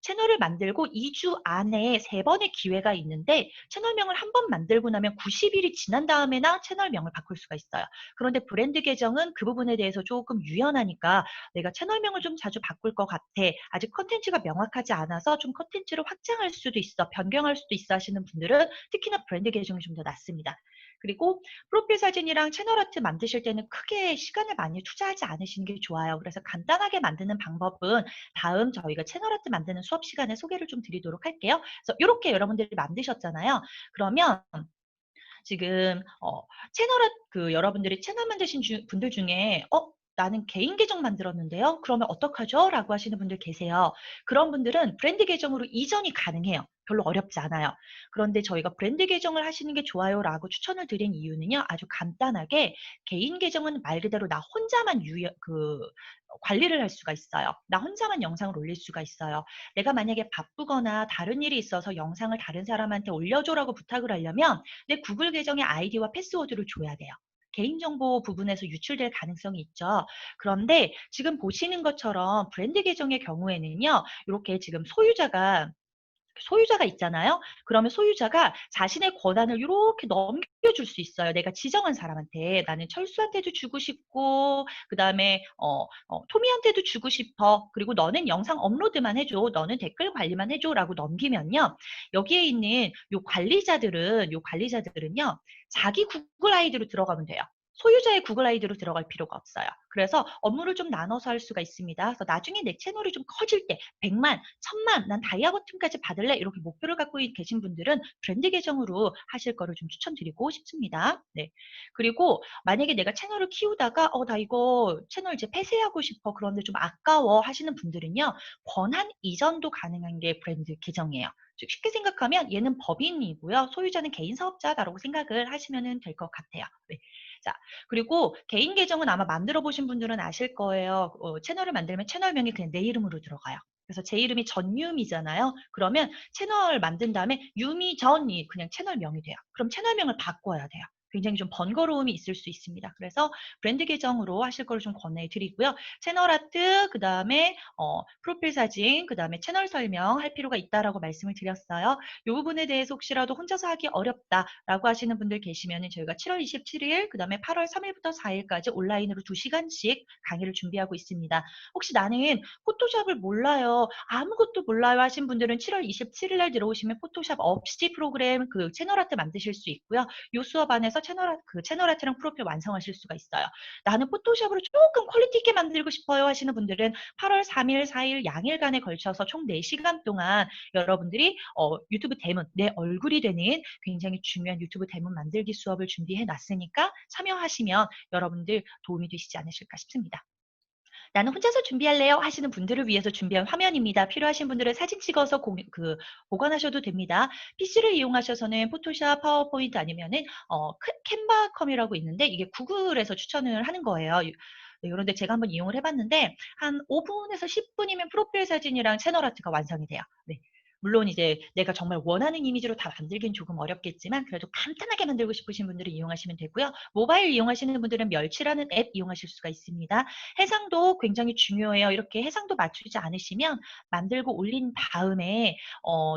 채널을 만들고 2주 안에 3번의 기회가 있는데 채널명을 한 번 만들고 나면 90일이 지난 다음에나 채널명을 바꿀 수가 있어요. 그런데 브랜드 계정은 그 부분에 대해서 조금 유연하니까 내가 채널명을 좀 자주 바꿀 것 같아. 아직 컨텐츠가 명확하지 않아서 좀 컨텐츠를 확장할 수도 있어, 변경할 수도 있어 하시는 분들은 특히나 브랜드 계정이 좀 더 낫습니다. 그리고 프로필 사진이랑 채널 아트 만드실 때는 크게 시간을 많이 투자하지 않으시는 게 좋아요. 그래서 간단하게 만드는 방법은 다음 저희가 채널 아트 만드는 수업 시간에 소개를 좀 드리도록 할게요. 그래서 이렇게 여러분들이 만드셨잖아요. 그러면 지금 여러분들이 채널 만드신 분들 중에 나는 개인 계정 만들었는데요. 그러면 어떡하죠? 라고 하시는 분들 계세요. 그런 분들은 브랜드 계정으로 이전이 가능해요. 별로 어렵지 않아요. 그런데 저희가 브랜드 계정을 하시는 게 좋아요라고 추천을 드린 이유는요. 아주 간단하게 개인 계정은 말 그대로 나 혼자만 관리를 할 수가 있어요. 나 혼자만 영상을 올릴 수가 있어요. 내가 만약에 바쁘거나 다른 일이 있어서 영상을 다른 사람한테 올려줘라고 부탁을 하려면 내 구글 계정의 아이디와 패스워드를 줘야 돼요. 개인정보 부분에서 유출될 가능성이 있죠. 그런데 지금 보시는 것처럼 브랜드 계정의 경우에는요. 이렇게 지금 소유자가 있잖아요. 그러면 소유자가 자신의 권한을 이렇게 넘겨줄 수 있어요. 내가 지정한 사람한테 나는 철수한테도 주고 싶고 그 다음에 토미한테도 주고 싶어. 그리고 너는 영상 업로드만 해줘. 너는 댓글 관리만 해줘라고 넘기면요. 여기에 있는 요 관리자들은요. 자기 구글 아이디로 들어가면 돼요. 소유자의 구글 아이디로 들어갈 필요가 없어요. 그래서 업무를 좀 나눠서 할 수가 있습니다. 그래서 나중에 내 채널이 좀 커질 때 100만, 1000만, 난 다이아 버튼까지 받을래 이렇게 목표를 갖고 계신 분들은 브랜드 계정으로 하실 거를 좀 추천드리고 싶습니다. 네. 그리고 만약에 내가 채널을 키우다가 나 이거 채널 이제 폐쇄하고 싶어 그런데 좀 아까워 하시는 분들은요. 권한 이전도 가능한 게 브랜드 계정이에요. 쉽게 생각하면 얘는 법인이고요. 소유자는 개인 사업자다라고 생각을 하시면 될 것 같아요. 네. 자, 그리고 개인 계정은 아마 만들어 보신 분들은 아실 거예요. 채널을 만들면 채널명이 그냥 내 이름으로 들어가요. 그래서 제 이름이 전유미잖아요. 그러면 채널 만든 다음에 유미전이 그냥 채널명이 돼요. 그럼 채널명을 바꿔야 돼요. 굉장히 좀 번거로움이 있을 수 있습니다. 그래서 브랜드 계정으로 하실 걸 좀 권해드리고요. 채널 아트, 그 다음에 프로필 사진, 그 다음에 채널 설명 할 필요가 있다라고 말씀을 드렸어요. 이 부분에 대해서 혹시라도 혼자서 하기 어렵다라고 하시는 분들 계시면 저희가 7월 27일, 그 다음에 8월 3일부터 4일까지 온라인으로 2시간씩 강의를 준비하고 있습니다. 혹시 나는 포토샵을 몰라요, 아무것도 몰라요 하신 분들은 7월 27일 날 들어오시면 포토샵 없이 프로그램 그 채널 아트 만드실 수 있고요. 이 수업 안에서 채널 아트랑 프로필 완성하실 수가 있어요. 나는 포토샵으로 조금 퀄리티 있게 만들고 싶어요 하시는 분들은 8월 3일, 4일 양일간에 걸쳐서 총 4시간 동안 여러분들이 유튜브 대문, 내 얼굴이 되는 굉장히 중요한 유튜브 대문 만들기 수업을 준비해 놨으니까 참여하시면 여러분들 도움이 되시지 않으실까 싶습니다. 나는 혼자서 준비할래요 하시는 분들을 위해서 준비한 화면입니다. 필요하신 분들은 사진 찍어서 보관하셔도 됩니다. PC를 이용하셔서는 포토샵, 파워포인트 아니면은 캔바컴이라고 있는데 이게 구글에서 추천을 하는 거예요. 네, 그런데 제가 한번 이용을 해봤는데 한 5분에서 10분이면 프로필 사진이랑 채널 아트가 완성이 돼요. 네. 물론 이제 내가 정말 원하는 이미지로 다 만들긴 조금 어렵겠지만 그래도 간단하게 만들고 싶으신 분들은 이용하시면 되고요. 모바일 이용하시는 분들은 멸치라는 앱 이용하실 수가 있습니다. 해상도 굉장히 중요해요. 이렇게 해상도 맞추지 않으시면 만들고 올린 다음에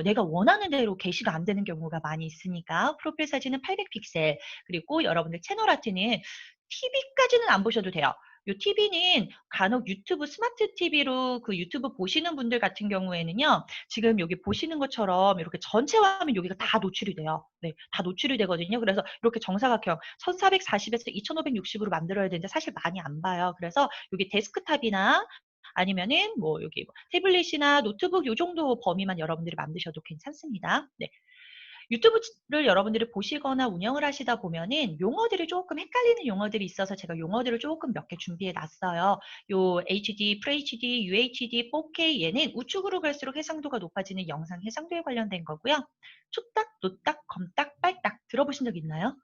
내가 원하는 대로 게시가 안 되는 경우가 많이 있으니까 프로필 사진은 800픽셀 그리고 여러분들 채널 아트는 TV까지는 안 보셔도 돼요. 요 TV는 간혹 유튜브 스마트 TV로 그 유튜브 보시는 분들 같은 경우에는요. 지금 여기 보시는 것처럼 이렇게 전체 화면 여기가 다 노출이 돼요. 네, 다 노출이 되거든요. 그래서 이렇게 정사각형 1440에서 2560으로 만들어야 되는데 사실 많이 안 봐요. 그래서 여기 데스크탑이나 아니면은 뭐 여기 뭐 태블릿이나 노트북 요 정도 범위만 여러분들이 만드셔도 괜찮습니다. 네. 유튜브를 여러분들이 보시거나 운영을 하시다 보면은 용어들이 조금 헷갈리는 용어들이 있어서 제가 용어들을 조금 몇 개 준비해 놨어요. 요 HD, FHD, UHD, 4K 얘는 우측으로 갈수록 해상도가 높아지는 영상 해상도에 관련된 거고요. 초딱, 노딱, 검딱, 빨딱 들어보신 적 있나요?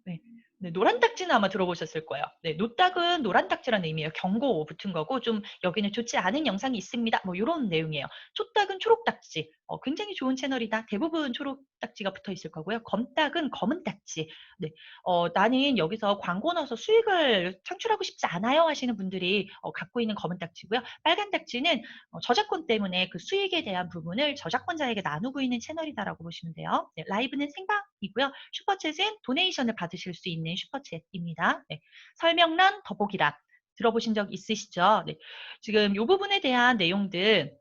네. 네, 노란 딱지는 아마 들어보셨을 거예요. 네, 노딱은 노란 딱지라는 의미예요. 경고 붙은 거고 좀 여기는 좋지 않은 영상이 있습니다. 뭐 이런 내용이에요. 초딱은 초록 딱지. 굉장히 좋은 채널이다. 대부분 초록 딱지가 붙어 있을 거고요. 검딱은 검은 딱지. 네, 나는 여기서 광고 넣어서 수익을 창출하고 싶지 않아요 하시는 분들이 갖고 있는 검은 딱지고요. 빨간 딱지는 저작권 때문에 그 수익에 대한 부분을 저작권자에게 나누고 있는 채널이다라고 보시면 돼요. 네, 라이브는 생방이고요. 슈퍼챗은 도네이션을 받으실 수 있는 슈퍼챗입니다. 네, 설명란, 더보기란 들어보신 적 있으시죠? 네, 지금 이 부분에 대한 내용들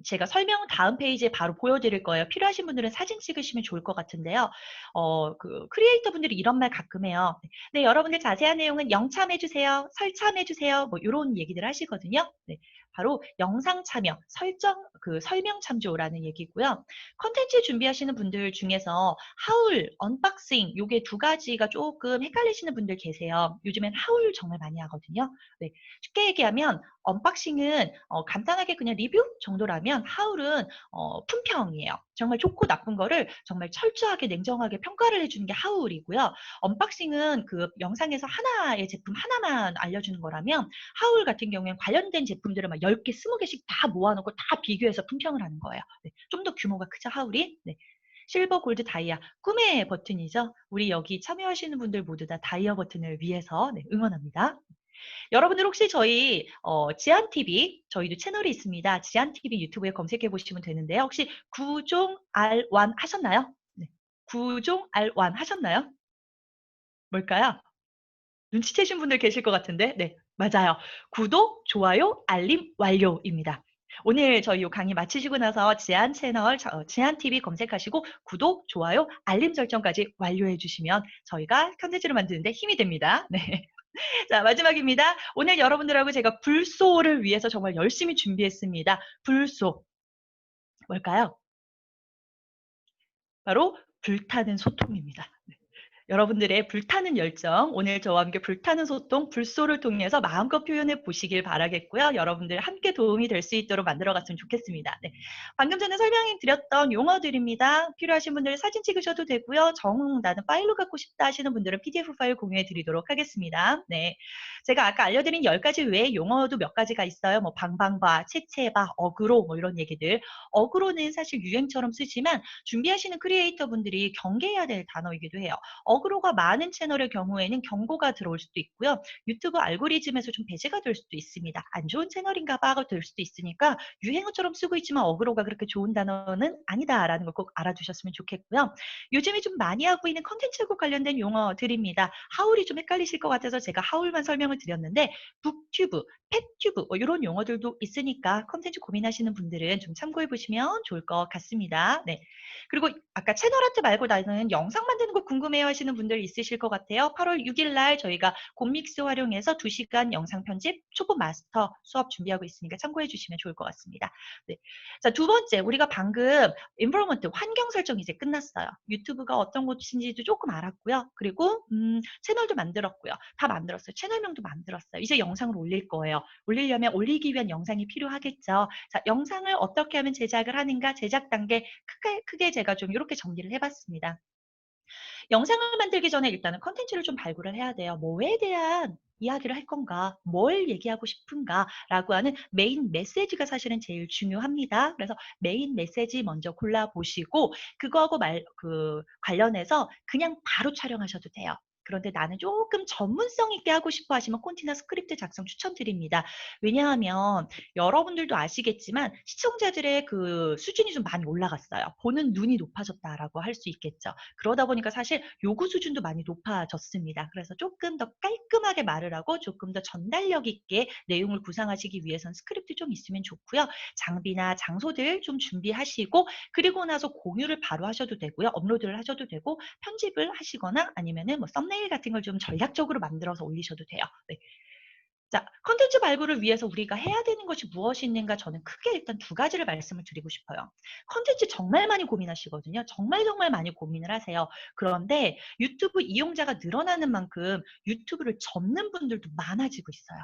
제가 설명은 다음 페이지에 바로 보여드릴 거예요. 필요하신 분들은 사진 찍으시면 좋을 것 같은데요. 그 크리에이터 분들이 이런 말 가끔 해요. 네, 여러분들 자세한 내용은 영참해주세요. 설참해주세요. 뭐 이런 얘기들 하시거든요. 네, 바로 영상 참여, 설명 참조라는 얘기고요. 컨텐츠 준비하시는 분들 중에서 하울, 언박싱 요게 두 가지가 조금 헷갈리시는 분들 계세요. 요즘엔 하울 정말 많이 하거든요. 네, 쉽게 얘기하면 언박싱은 간단하게 그냥 리뷰 정도라면 하울은 품평이에요. 정말 좋고 나쁜 거를 정말 철저하게 냉정하게 평가를 해주는 게 하울이고요. 언박싱은 그 영상에서 하나의 제품 하나만 알려주는 거라면 하울 같은 경우에는 관련된 제품들을 막 10개, 20개씩 다 모아놓고 다 비교해서 품평을 하는 거예요. 네, 좀 더 규모가 크죠, 하울이? 네. 실버, 골드, 다이아, 꿈의 버튼이죠. 우리 여기 참여하시는 분들 모두 다 다이아 버튼을 위해서 네, 응원합니다. 여러분들 혹시 저희 지안TV 저희도 채널이 있습니다. 지안TV 유튜브에 검색해 보시면 되는데요. 혹시 구종 R1 하셨나요? 네. 구종 R1 하셨나요? 뭘까요? 눈치채신 분들 계실 것 같은데 네, 맞아요. 구독, 좋아요, 알림 완료입니다. 오늘 저희 요 강의 마치시고 나서 지안 채널, 지안TV 검색하시고 구독, 좋아요, 알림 설정까지 완료해 주시면 저희가 컨텐츠를 만드는데 힘이 됩니다. 네. 자, 마지막입니다. 오늘 여러분들하고 제가 불소를 위해서 정말 열심히 준비했습니다. 불소. 뭘까요? 바로 불타는 소통입니다. 여러분들의 불타는 열정, 오늘 저와 함께 불타는 소통, 불소를 통해서 마음껏 표현해 보시길 바라겠고요. 여러분들 함께 도움이 될 수 있도록 만들어갔으면 좋겠습니다. 네. 방금 전에 설명해 드렸던 용어들입니다. 필요하신 분들 사진 찍으셔도 되고요. 나는 파일로 갖고 싶다 하시는 분들은 PDF 파일 공유해 드리도록 하겠습니다. 네. 제가 아까 알려드린 10가지 외에 용어도 몇 가지가 있어요. 뭐 방방바, 채채바, 어그로 뭐 이런 얘기들. 어그로는 사실 유행처럼 쓰지만 준비하시는 크리에이터 분들이 경계해야 될 단어이기도 해요. 어그로가 많은 채널의 경우에는 경고가 들어올 수도 있고요. 유튜브 알고리즘에서 좀 배제가 될 수도 있습니다. 안 좋은 채널인가 봐가 될 수도 있으니까 유행어처럼 쓰고 있지만 어그로가 그렇게 좋은 단어는 아니다라는 걸 꼭 알아두셨으면 좋겠고요. 요즘에 좀 많이 하고 있는 컨텐츠하고 관련된 용어들입니다. 하울이 좀 헷갈리실 것 같아서 제가 하울만 설명을 드렸는데 북튜브, 펫튜브 뭐 이런 용어들도 있으니까 컨텐츠 고민하시는 분들은 좀 참고해 보시면 좋을 것 같습니다. 네. 그리고 아까 채널 아트 말고 나는 영상 만드는 거 궁금해요 하시는 분들 있으실 것 같아요. 8월 6일 날 저희가 곰믹스 활용해서 2시간 영상 편집 초보 마스터 수업 준비하고 있으니까 참고해 주시면 좋을 것 같습니다. 네. 자, 두 번째, 우리가 방금 environment 환경 설정 이제 끝났어요. 유튜브가 어떤 곳인지도 조금 알았고요. 그리고 채널도 만들었고요. 다 만들었어요. 채널명도 만들었어요. 이제 영상을 올릴 거예요. 올리려면 올리기 위한 영상이 필요하겠죠. 자, 영상을 어떻게 하면 제작을 하는가, 제작 단계 크게 제가 좀 이렇게 정리를 해봤습니다. 영상을 만들기 전에 일단은 컨텐츠를 좀 발굴을 해야 돼요. 뭐에 대한 이야기를 할 건가? 뭘 얘기하고 싶은가?라고 하는 메인 메시지가 사실은 제일 중요합니다. 그래서 메인 메시지 먼저 골라보시고 그거하고 관련해서 그냥 바로 촬영하셔도 돼요. 그런데 나는 조금 전문성 있게 하고 싶어 하시면 콘티나 스크립트 작성 추천드립니다. 왜냐하면 여러분들도 아시겠지만 시청자들의 그 수준이 좀 많이 올라갔어요. 보는 눈이 높아졌다라고 할 수 있겠죠. 그러다 보니까 사실 요구 수준도 많이 높아졌습니다. 그래서 조금 더 깔끔하게 말을 하고 조금 더 전달력 있게 내용을 구상하시기 위해선 스크립트 좀 있으면 좋고요. 장비나 장소들 좀 준비하시고 그리고 나서 공유를 바로 하셔도 되고요. 업로드를 하셔도 되고 편집을 하시거나 아니면은 뭐 썸네일 같은 걸 좀 전략적으로 만들어서 올리셔도 돼요. 네. 자, 컨텐츠 발굴을 위해서 우리가 해야 되는 것이 무엇이 있는가 저는 크게 일단 두 가지를 말씀을 드리고 싶어요. 컨텐츠 정말 많이 고민하시거든요. 정말 정말 많이 고민을 하세요. 그런데 유튜브 이용자가 늘어나는 만큼 유튜브를 접는 분들도 많아지고 있어요.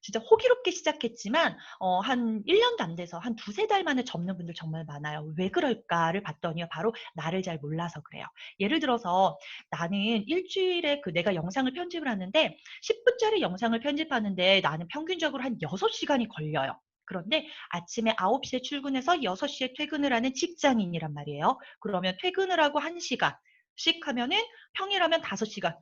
진짜 호기롭게 시작했지만 한 1년도 안 돼서 한 두세 달 만에 접는 분들 정말 많아요. 왜 그럴까를 봤더니요. 바로 나를 잘 몰라서 그래요. 예를 들어서 나는 일주일에 내가 영상을 편집을 하는데 10분짜리 영상을 편집하는데 나는 평균적으로 한 6시간이 걸려요. 그런데 아침에 9시에 출근해서 6시에 퇴근을 하는 직장인이란 말이에요. 그러면 퇴근을 하고 1시간씩 하면은 평일하면 5시간.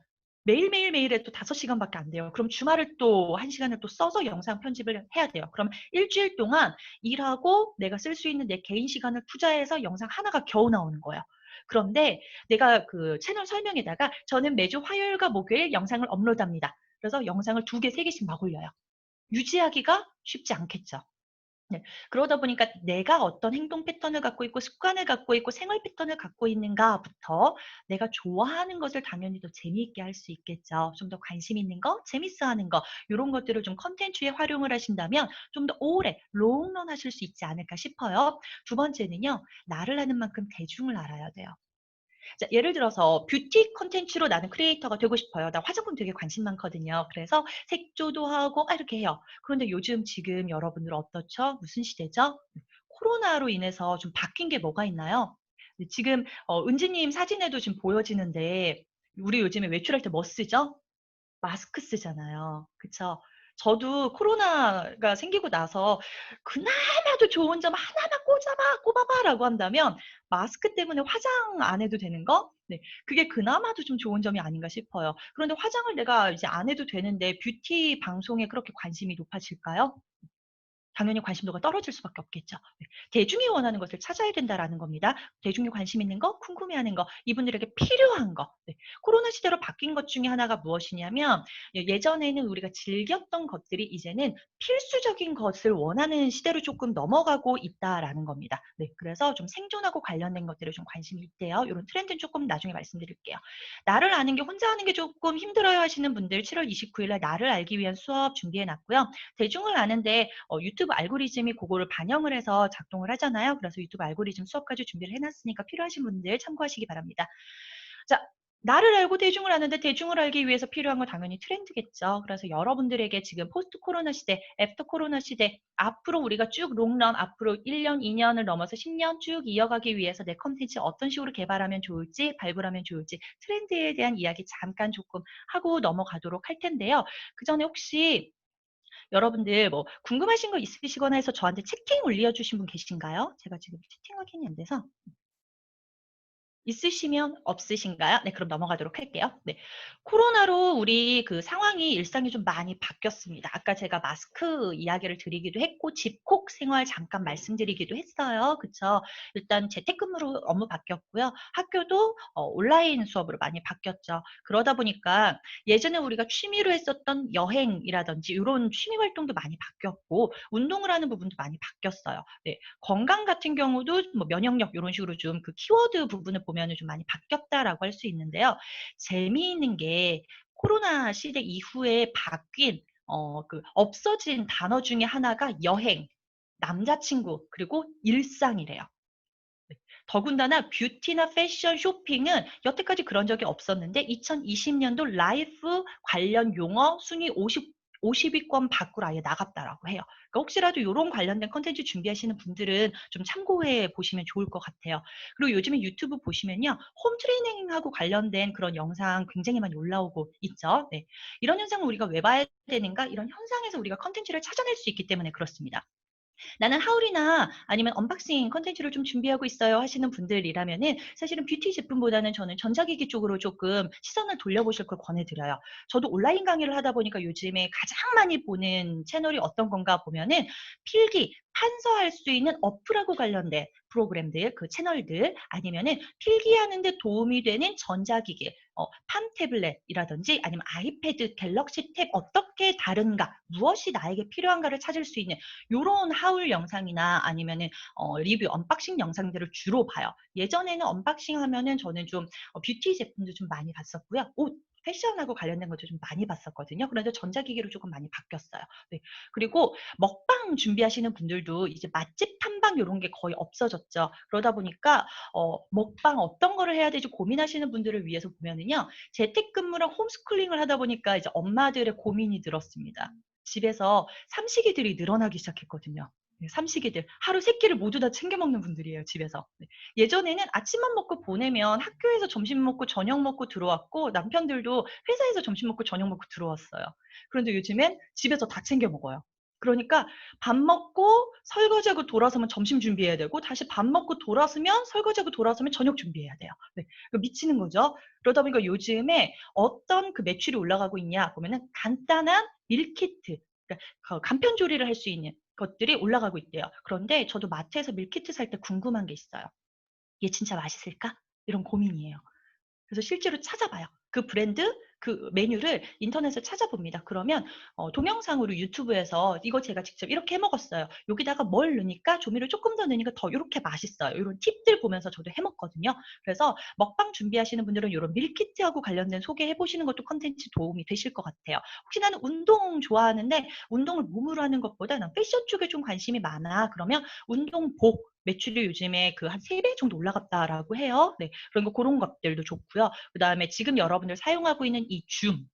매일매일 해도 5시간밖에 안 돼요. 그럼 주말을 또 1시간을 또 써서 영상 편집을 해야 돼요. 그럼 일주일 동안 일하고 내가 쓸 수 있는 내 개인 시간을 투자해서 영상 하나가 겨우 나오는 거예요. 그런데 내가 그 채널 설명에다가 저는 매주 화요일과 목요일 영상을 업로드합니다. 그래서 영상을 2개, 3개씩 막 올려요. 유지하기가 쉽지 않겠죠. 네. 그러다 보니까 내가 어떤 행동 패턴을 갖고 있고 습관을 갖고 있고 생활 패턴을 갖고 있는가부터 내가 좋아하는 것을 당연히 더 재미있게 할 수 있겠죠. 좀 더 관심 있는 거, 재밌어 하는 거 이런 것들을 좀 컨텐츠에 활용을 하신다면 좀 더 오래 롱런 하실 수 있지 않을까 싶어요. 두 번째는요. 나를 아는 만큼 대중을 알아야 돼요. 자, 예를 들어서 뷰티 콘텐츠로 나는 크리에이터가 되고 싶어요. 나 화장품 되게 관심 많거든요. 그래서 색조도 하고 이렇게 해요. 그런데 요즘 지금 여러분들 어떻죠? 무슨 시대죠? 코로나로 인해서 좀 바뀐 게 뭐가 있나요? 네, 지금 은지님 사진에도 지금 보여지는데 우리 요즘에 외출할 때 뭐 쓰죠? 마스크 쓰잖아요. 그쵸? 저도 코로나가 생기고 나서 그나마도 좋은 점 하나만 꼽아봐라고 한다면 마스크 때문에 화장 안 해도 되는 거? 네, 그게 그나마도 좀 좋은 점이 아닌가 싶어요. 그런데 화장을 내가 이제 안 해도 되는데 뷰티 방송에 그렇게 관심이 높아질까요? 당연히 관심도가 떨어질 수밖에 없겠죠. 네. 대중이 원하는 것을 찾아야 된다라는 겁니다. 대중이 관심 있는 거, 궁금해하는 거, 이분들에게 필요한 거. 네. 코로나 시대로 바뀐 것 중에 하나가 무엇이냐면 예전에는 우리가 즐겼던 것들이 이제는 필수적인 것을 원하는 시대로 조금 넘어가고 있다라는 겁니다. 네. 그래서 좀 생존하고 관련된 것들에 좀 관심이 있대요. 이런 트렌드는 조금 나중에 말씀드릴게요. 나를 아는 게 혼자 하는 게 조금 힘들어요 하시는 분들 7월 29일 날 나를 알기 위한 수업 준비해 놨고요. 대중을 아는데 유튜브 알고리즘이 그거를 반영을 해서 작동을 하잖아요. 그래서 유튜브 알고리즘 수업까지 준비를 해놨으니까 필요하신 분들 참고하시기 바랍니다. 자, 나를 알고 대중을 아는데 대중을 알기 위해서 필요한 건 당연히 트렌드겠죠. 그래서 여러분들에게 지금 포스트 코로나 시대, 애프터 코로나 시대, 앞으로 우리가 쭉 롱런, 앞으로 1년, 2년을 넘어서 10년 쭉 이어가기 위해서 내 컨텐츠 어떤 식으로 개발하면 좋을지, 발굴하면 좋을지 트렌드에 대한 이야기 잠깐 조금 하고 넘어가도록 할 텐데요. 그 전에 혹시 여러분들 뭐 궁금하신 거 있으시거나 해서 저한테 채팅 올려주신 분 계신가요? 제가 지금 채팅 확인이 안 돼서. 있으시면 없으신가요? 네, 그럼 넘어가도록 할게요. 네. 코로나로 우리 그 상황이 일상이 좀 많이 바뀌었습니다. 아까 제가 마스크 이야기를 드리기도 했고, 집콕 생활 잠깐 말씀드리기도 했어요. 그쵸? 일단 재택근무로 업무 바뀌었고요. 학교도 온라인 수업으로 많이 바뀌었죠. 그러다 보니까 예전에 우리가 취미로 했었던 여행이라든지 이런 취미 활동도 많이 바뀌었고, 운동을 하는 부분도 많이 바뀌었어요. 네. 건강 같은 경우도 뭐 면역력 이런 식으로 좀 그 키워드 부분을 보면은 좀 많이 바뀌었다라고 할 수 있는데요. 재미있는 게 코로나 시대 이후에 바뀐 없어진 단어 중에 하나가 여행, 남자친구, 그리고 일상이래요. 네. 더군다나 뷰티나 패션, 쇼핑은 여태까지 그런 적이 없었는데 2020년도 라이프 관련 용어 순위 50위권 밖으로 아예 나갔다라고 해요. 그러니까 혹시라도 이런 관련된 컨텐츠 준비하시는 분들은 좀 참고해 보시면 좋을 것 같아요. 그리고 요즘에 유튜브 보시면요. 홈 트레이닝하고 관련된 그런 영상 굉장히 많이 올라오고 있죠. 네. 이런 현상을 우리가 왜 봐야 되는가? 이런 현상에서 우리가 컨텐츠를 찾아낼 수 있기 때문에 그렇습니다. 나는 하울이나 아니면 언박싱 컨텐츠를 좀 준비하고 있어요 하시는 분들이라면은 사실은 뷰티 제품보다는 저는 전자기기 쪽으로 조금 시선을 돌려보실 걸 권해드려요. 저도 온라인 강의를 하다 보니까 요즘에 가장 많이 보는 채널이 어떤 건가 보면은 필기, 판서할 수 있는 어플하고 관련된 프로그램들, 그 채널들 아니면은 필기하는데 도움이 되는 전자기기, 팜 태블릿이라든지 아니면 아이패드, 갤럭시 탭 어떻게 다른가, 무엇이 나에게 필요한가를 찾을 수 있는 요런 하울 영상이나 아니면은 리뷰 언박싱 영상들을 주로 봐요. 예전에는 언박싱 하면은 저는 좀 뷰티 제품도 좀 많이 봤었고요. 옷, 패션하고 관련된 것도 좀 많이 봤었거든요. 그런데 전자기기로 조금 많이 바뀌었어요. 네. 그리고 먹방 준비하시는 분들도 이제 맛집 탐방 요런 게 거의 없어졌죠. 그러다 보니까 먹방 어떤 거를 해야 되지 고민하시는 분들을 위해서 보면은요. 재택근무랑 홈스쿨링을 하다 보니까 이제 엄마들의 고민이 늘었습니다. 집에서 삼식이들이 늘어나기 시작했거든요. 네, 삼식이들. 하루 3끼를 모두 다 챙겨 먹는 분들이에요, 집에서. 네. 예전에는 아침만 먹고 보내면 학교에서 점심 먹고 저녁 먹고 들어왔고 남편들도 회사에서 점심 먹고 저녁 먹고 들어왔어요. 그런데 요즘엔 집에서 다 챙겨 먹어요. 그러니까 밥 먹고 설거지하고 돌아서면 점심 준비해야 되고 다시 밥 먹고 돌아서면 설거지하고 돌아서면 저녁 준비해야 돼요. 네. 미치는 거죠. 그러다 보니까 요즘에 어떤 그 매출이 올라가고 있냐 보면은 간단한 밀키트, 그러니까 간편 조리를 할 수 있는 것들이 올라가고 있대요. 그런데 저도 마트에서 밀키트 살 때 궁금한 게 있어요. '얘 진짜 맛있을까?' 이런 고민이에요. 그래서 실제로 찾아봐요. 그 브랜드, 그 메뉴를 인터넷에 찾아봅니다. 그러면 동영상으로 유튜브에서 이거 제가 직접 이렇게 해 먹었어요. 여기다가 뭘 넣으니까 조미료 조금 더 넣으니까 더 요렇게 맛있어요. 요런 팁들 보면서 저도 해 먹거든요. 그래서 먹방 준비하시는 분들은 요런 밀키트하고 관련된 소개해 보시는 것도 컨텐츠 도움이 되실 것 같아요. 혹시 나는 운동 좋아하는데 운동을 몸으로 하는 것보다 난 패션 쪽에 좀 관심이 많아. 그러면 운동복 매출이 요즘에 그 한 3배 정도 올라갔다라고 해요. 네. 그런 거 고런 것들도 좋고요. 그다음에 지금 여러분들 사용하고 있는 이 줌.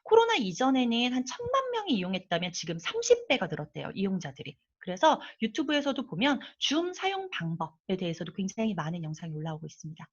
코로나 이전에는 한 1,000만 명이 이용했다면 지금 30배가 늘었대요, 이용자들이. 그래서 유튜브에서도 보면 줌 사용 방법에 대해서도 굉장히 많은 영상이 올라오고 있습니다.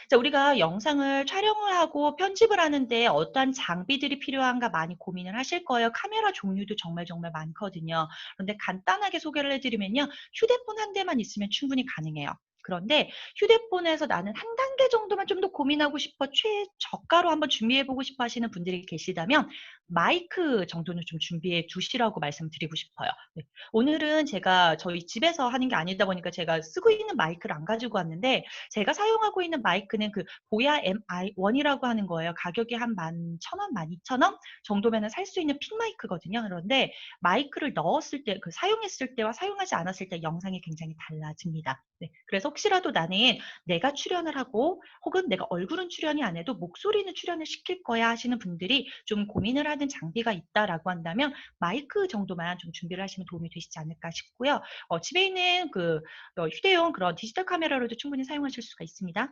자, 우리가 영상을 촬영을 하고 편집을 하는데 어떠한 장비들이 필요한가 많이 고민을 하실 거예요. 카메라 종류도 정말 정말 많거든요. 그런데 간단하게 소개를 해드리면요. 휴대폰 한 대만 있으면 충분히 가능해요. 그런데 휴대폰에서 나는 한 단계 정도만 좀 더 고민하고 싶어 최저가로 한번 준비해보고 싶어 하시는 분들이 계시다면 마이크 정도는 좀 준비해 두시라고 말씀드리고 싶어요. 네. 오늘은 제가 저희 집에서 하는 게 아니다 보니까 제가 쓰고 있는 마이크를 안 가지고 왔는데 제가 사용하고 있는 마이크는 그 보야 MI1이라고 하는 거예요. 가격이 한 11,000원, 12,000원 정도면은 살 수 있는 픽 마이크거든요. 그런데 마이크를 넣었을 때, 그 사용했을 때와 사용하지 않았을 때 영상이 굉장히 달라집니다. 네. 그래서 혹시라도 나는 내가 출연을 하고 혹은 내가 얼굴은 출연이 안 해도 목소리는 출연을 시킬 거야 하시는 분들이 좀 고민을 하는 장비가 있다라고 한다면 마이크 정도만 좀 준비를 하시면 도움이 되시지 않을까 싶고요. 집에 있는 그 휴대용 그런 디지털 카메라로도 충분히 사용하실 수가 있습니다.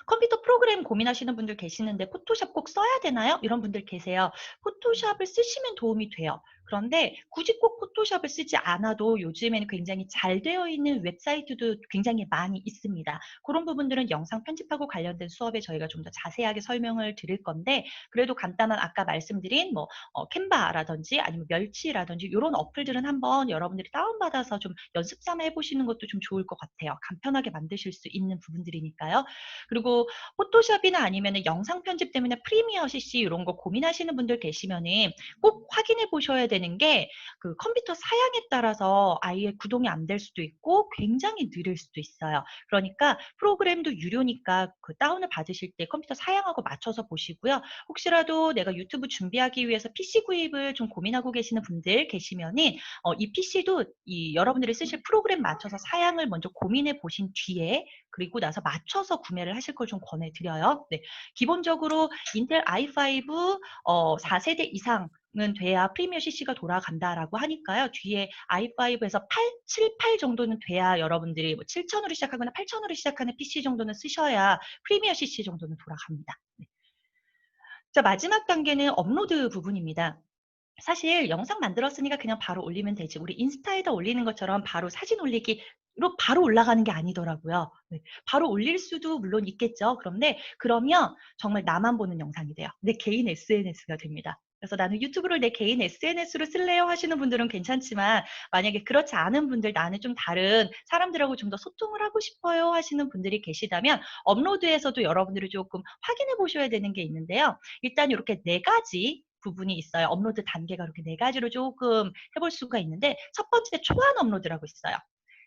컴퓨터 프로그램 고민하시는 분들 계시는데 포토샵 꼭 써야 되나요? 이런 분들 계세요. 포토샵을 쓰시면 도움이 돼요. 그런데 굳이 꼭 포토샵을 쓰지 않아도 요즘에는 굉장히 잘 되어 있는 웹사이트도 굉장히 많이 있습니다. 그런 부분들은 영상 편집하고 관련된 수업에 저희가 좀 더 자세하게 설명을 드릴 건데 그래도 간단한 아까 말씀드린 뭐 캔바라든지 아니면 멸치라든지 이런 어플들은 한번 여러분들이 다운받아서 좀 연습 삼아 해보시는 것도 좀 좋을 것 같아요. 간편하게 만드실 수 있는 부분들이니까요. 그리고 포토샵이나 아니면은 영상 편집 때문에 프리미어 CC 이런 거 고민하시는 분들 계시면은 꼭 확인해 보셔야 되는 게 그 컴퓨터 사양에 따라서 아예 구동이 안 될 수도 있고 굉장히 느릴 수도 있어요. 그러니까 프로그램도 유료니까 그 다운을 받으실 때 컴퓨터 사양하고 맞춰서 보시고요. 혹시라도 내가 유튜브 준비하기 위해서 PC 구입을 좀 고민하고 계시는 분들 계시면은 이 PC도 이 여러분들이 쓰실 프로그램 맞춰서 사양을 먼저 고민해 보신 뒤에 그리고 나서 맞춰서 구매를 하실 걸 좀 권해드려요. 네. 기본적으로 인텔 i5 4세대 이상은 돼야 프리미어 CC가 돌아간다라고 하니까요. 뒤에 i5에서 8, 7, 8 정도는 돼야 여러분들이 뭐 7,000으로 시작하거나 8,000으로 시작하는 PC 정도는 쓰셔야 프리미어 CC 정도는 돌아갑니다. 네. 자, 마지막 단계는 업로드 부분입니다. 사실 영상 만들었으니까 그냥 바로 올리면 되지. 우리 인스타에다 올리는 것처럼 바로 사진 올리기로 바로 올라가는 게 아니더라고요. 네. 바로 올릴 수도 물론 있겠죠. 그런데 그러면 정말 나만 보는 영상이 돼요. 내 개인 SNS가 됩니다. 그래서 나는 유튜브를 내 개인 SNS로 쓸래요 하시는 분들은 괜찮지만 만약에 그렇지 않은 분들 나는 좀 다른 사람들하고 좀 더 소통을 하고 싶어요 하시는 분들이 계시다면 업로드에서도 여러분들이 조금 확인해 보셔야 되는 게 있는데요. 일단 이렇게 네 가지 부분이 있어요. 업로드 단계가 이렇게 네 가지로 조금 해볼 수가 있는데 첫 번째 초안 업로드라고 있어요.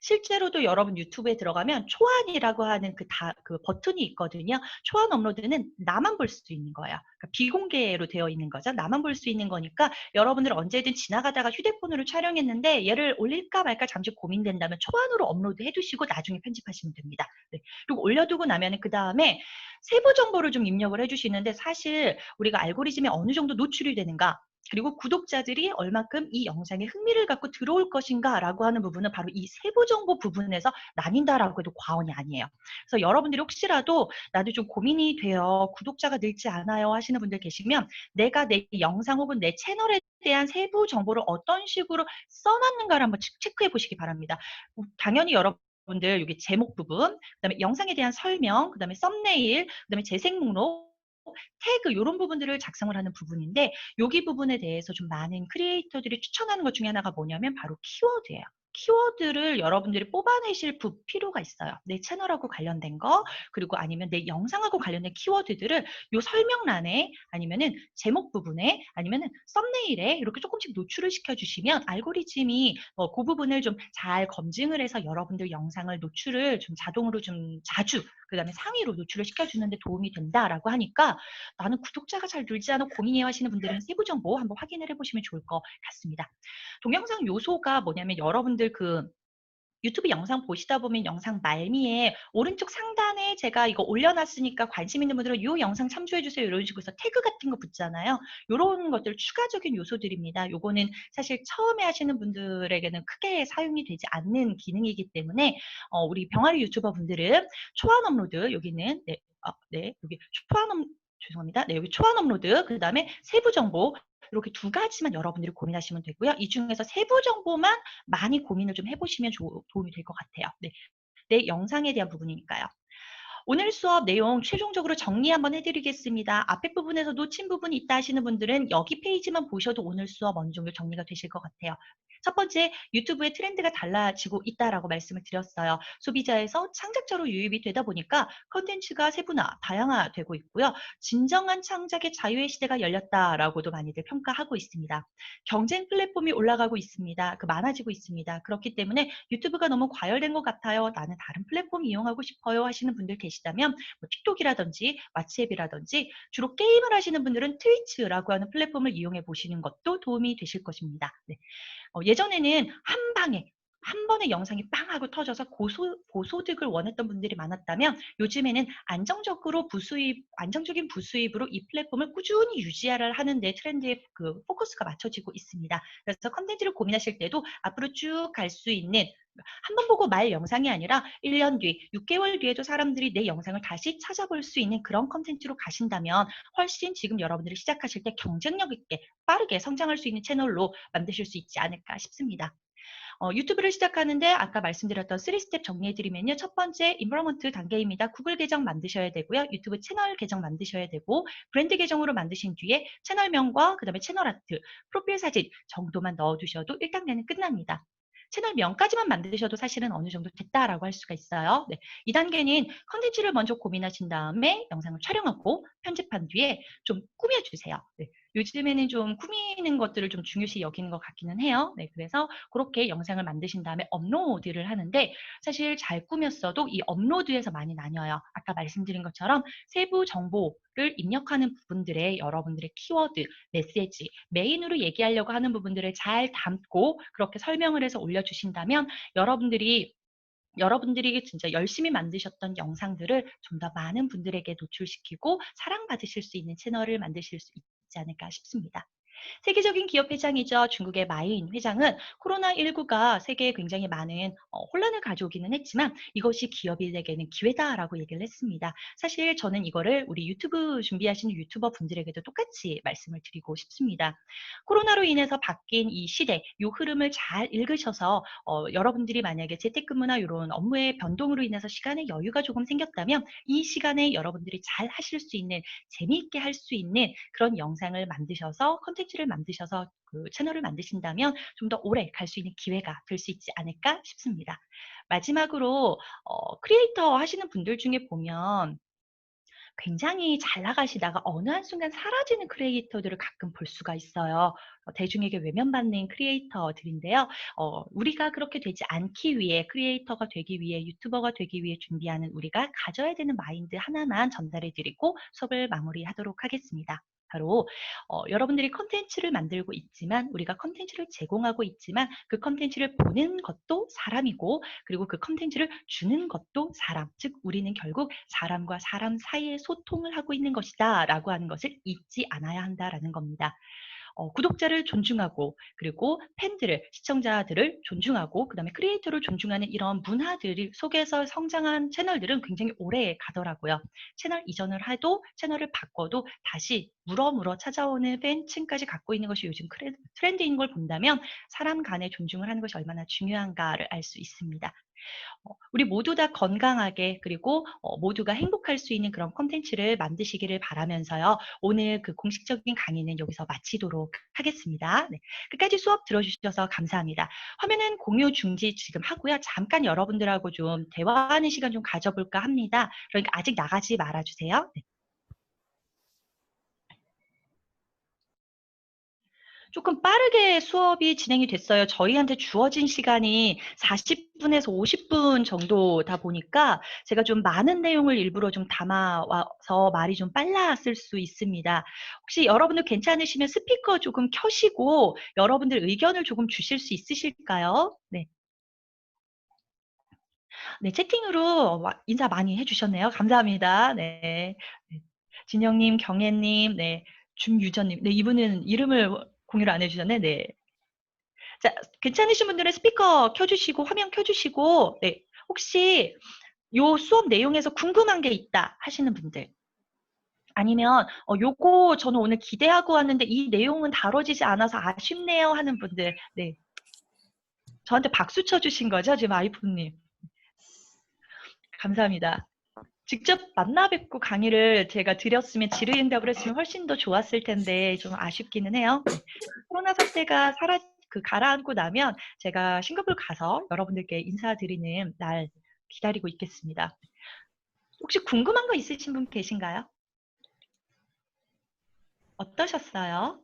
실제로도 여러분 유튜브에 들어가면 초안이라고 하는 그 버튼이 있거든요. 초안 업로드는 나만 볼 수 있는 거예요. 그러니까 비공개로 되어 있는 거죠. 나만 볼 수 있는 거니까 여러분들 언제든 지나가다가 휴대폰으로 촬영했는데 얘를 올릴까 말까 잠시 고민된다면 초안으로 업로드 해두시고 나중에 편집하시면 됩니다. 네. 그리고 올려두고 나면 그 다음에 세부 정보를 좀 입력을 해주시는데 사실 우리가 알고리즘에 어느 정도 노출이 되는가 그리고 구독자들이 얼마큼 이 영상에 흥미를 갖고 들어올 것인가라고 하는 부분은 바로 이 세부 정보 부분에서 나뉜다라고 해도 과언이 아니에요. 그래서 여러분들이 혹시라도 나도 좀 고민이 돼요. 구독자가 늘지 않아요 하시는 분들 계시면 내가 내 영상 혹은 내 채널에 대한 세부 정보를 어떤 식으로 써놨는가를 한번 체크해 보시기 바랍니다. 당연히 여러분들 여기 제목 부분, 그다음에 영상에 대한 설명, 그다음에 썸네일, 그다음에 재생 목록, 태그 이런 부분들을 작성을 하는 부분인데 여기 부분에 대해서 좀 많은 크리에이터들이 추천하는 것 중에 하나가 뭐냐면 바로 키워드예요. 키워드를 여러분들이 뽑아내실 필요가 있어요. 내 채널하고 관련된 거 그리고 아니면 내 영상하고 관련된 키워드들을 요 설명란에 아니면은 제목 부분에 아니면은 썸네일에 이렇게 조금씩 노출을 시켜주시면 알고리즘이 그 부분을 좀 잘 검증을 해서 여러분들 영상을 노출을 좀 자동으로 좀 자주 그다음에 상위로 노출을 시켜주는데 도움이 된다라고 하니까 나는 구독자가 잘 늘지 않아 고민해요 하시는 분들은 세부 정보 한번 확인을 해보시면 좋을 것 같습니다. 동영상 요소가 뭐냐면 여러분들 유튜브 영상 보시다 보면 영상 말미에 오른쪽 상단에 제가 이거 올려놨으니까 관심 있는 분들은 이 영상 참조해주세요 이런 식으로 해서 태그 같은 거 붙잖아요. 이런 것들 추가적인 요소들입니다. 요거는 사실 처음에 하시는 분들에게는 크게 사용이 되지 않는 기능이기 때문에 우리 병아리 유튜버 분들은 초안 업로드 여기는 네 여기 죄송합니다. 네, 여기 초안 업로드 그 다음에 세부 정보 이렇게 두 가지만 여러분들이 고민하시면 되고요. 이 중에서 세부 정보만 많이 고민을 좀 해보시면 도움이 될 것 같아요. 네. 내 영상에 대한 부분이니까요. 오늘 수업 내용 최종적으로 정리 한번 해드리겠습니다. 앞에 부분에서 놓친 부분이 있다 하시는 분들은 여기 페이지만 보셔도 오늘 수업 어느 정도 정리가 되실 것 같아요. 첫 번째, 유튜브의 트렌드가 달라지고 있다라고 말씀을 드렸어요. 소비자에서 창작자로 유입이 되다 보니까 컨텐츠가 세분화, 다양화되고 있고요. 진정한 창작의 자유의 시대가 열렸다라고도 많이들 평가하고 있습니다. 경쟁 플랫폼이 올라가고 있습니다. 많아지고 있습니다. 그렇기 때문에 유튜브가 너무 과열된 것 같아요. 나는 다른 플랫폼 이용하고 싶어요 하시는 분들 계시다면 틱톡이라든지 왓츠앱이라든지 주로 게임을 하시는 분들은 트위치라고 하는 플랫폼을 이용해 보시는 것도 도움이 되실 것입니다. 네. 예전에는 한 번에 영상이 빵 하고 터져서 고소득을 원했던 분들이 많았다면 요즘에는 안정적인 부수입으로 이 플랫폼을 꾸준히 유지를 하는 데 트렌드에 포커스가 맞춰지고 있습니다. 그래서 컨텐츠를 고민하실 때도 앞으로 쭉 갈 수 있는 한 번 보고 말 영상이 아니라 1년 뒤, 6개월 뒤에도 사람들이 내 영상을 다시 찾아볼 수 있는 그런 컨텐츠로 가신다면 훨씬 지금 여러분들이 시작하실 때 경쟁력 있게 빠르게 성장할 수 있는 채널로 만드실 수 있지 않을까 싶습니다. 유튜브를 시작하는데 아까 말씀드렸던 3스텝 정리해드리면요. 첫 번째, 인브로먼트 단계입니다. 구글 계정 만드셔야 되고요. 유튜브 채널 계정 만드셔야 되고 브랜드 계정으로 만드신 뒤에 채널명과 그 다음에 채널 아트, 프로필 사진 정도만 넣어두셔도 1단계는 끝납니다. 채널명까지만 만드셔도 사실은 어느 정도 됐다라고 할 수가 있어요. 네. 2단계는 컨텐츠를 먼저 고민하신 다음에 영상을 촬영하고 편집한 뒤에 좀 꾸며주세요. 네. 요즘에는 좀 꾸미는 것들을 좀 중요시 여기는 것 같기는 해요. 네. 그래서 그렇게 영상을 만드신 다음에 업로드를 하는데 사실 잘 꾸몄어도 이 업로드에서 많이 나뉘어요. 아까 말씀드린 것처럼 세부 정보를 입력하는 부분들의 여러분들의 키워드, 메시지, 메인으로 얘기하려고 하는 부분들을 잘 담고 그렇게 설명을 해서 올려주신다면 여러분들이 진짜 열심히 만드셨던 영상들을 좀 더 많은 분들에게 노출시키고 사랑받으실 수 있는 채널을 만드실 수 있지 않을까 싶습니다. 세계적인 기업 회장이죠. 중국의 마인 회장은 코로나19가 세계에 굉장히 많은 혼란을 가져오기는 했지만 이것이 기업인에게는 기회다라고 얘기를 했습니다. 사실 저는 이거를 우리 유튜브 준비하시는 유튜버 분들에게도 똑같이 말씀을 드리고 싶습니다. 코로나로 인해서 바뀐 이 시대, 이 흐름을 잘 읽으셔서 여러분들이 만약에 재택근무나 이런 업무의 변동으로 인해서 시간의 여유가 조금 생겼다면 이 시간에 여러분들이 잘 하실 수 있는 재미있게 할 수 있는 그런 영상을 만드셔서 컨텐츠를 만드셔서 그 채널을 만드신다면 좀 더 오래 갈 수 있는 기회가 될 수 있지 않을까 싶습니다. 마지막으로 크리에이터 하시는 분들 중에 보면 굉장히 잘 나가시다가 어느 한순간 사라지는 크리에이터들을 가끔 볼 수가 있어요. 대중에게 외면받는 크리에이터들인데요. 우리가 그렇게 되지 않기 위해 크리에이터가 되기 위해 유튜버가 되기 위해 준비하는 우리가 가져야 되는 마인드 하나만 전달해 드리고 수업을 마무리하도록 하겠습니다. 바로 여러분들이 컨텐츠를 만들고 있지만 우리가 컨텐츠를 제공하고 있지만 그 컨텐츠를 보는 것도 사람이고 그리고 그 컨텐츠를 주는 것도 사람, 즉 우리는 결국 사람과 사람 사이의 소통을 하고 있는 것이다 라고 하는 것을 잊지 않아야 한다라는 겁니다. 구독자를 존중하고 그리고 팬들을, 시청자들을 존중하고 그다음에 크리에이터를 존중하는 이런 문화들 속에서 성장한 채널들은 굉장히 오래 가더라고요. 채널 이전을 해도 채널을 바꿔도 다시 물어 찾아오는 팬층까지 갖고 있는 것이 요즘 트렌드인 걸 본다면 사람 간의 존중을 하는 것이 얼마나 중요한가를 알 수 있습니다. 우리 모두 다 건강하게 그리고 모두가 행복할 수 있는 그런 콘텐츠를 만드시기를 바라면서요. 오늘 그 공식적인 강의는 여기서 마치도록 하겠습니다. 네, 끝까지 수업 들어주셔서 감사합니다. 화면은 공유 중지 지금 하고요. 잠깐 여러분들하고 좀 대화하는 시간 좀 가져볼까 합니다. 그러니까 아직 나가지 말아주세요. 네. 조금 빠르게 수업이 진행이 됐어요. 저희한테 주어진 시간이 40분에서 50분 정도다 보니까 제가 좀 많은 내용을 일부러 좀 담아와서 말이 좀 빨랐을 수 있습니다. 혹시 여러분들 괜찮으시면 스피커 조금 켜시고 여러분들 의견을 조금 주실 수 있으실까요? 네. 네, 채팅으로 인사 많이 해주셨네요. 감사합니다. 네. 네. 진영님, 경혜님, 네. 준유전님, 네, 이분은 이름을 공유를 안 해주셨네. 네. 자, 괜찮으신 분들은 스피커 켜주시고 화면 켜주시고 네, 혹시 요 수업 내용에서 궁금한 게 있다 하시는 분들 아니면 요거 저는 오늘 기대하고 왔는데 이 내용은 다뤄지지 않아서 아쉽네요 하는 분들 네, 저한테 박수 쳐주신 거죠 지금 아이폰님. 감사합니다. 직접 만나 뵙고 강의를 제가 드렸으면 질의응답을 했으면 훨씬 더 좋았을 텐데 좀 아쉽기는 해요. 네. 코로나 사태가 가라앉고 나면 제가 싱가포르 가서 여러분들께 인사드리는 날 기다리고 있겠습니다. 혹시 궁금한 거 있으신 분 계신가요? 어떠셨어요?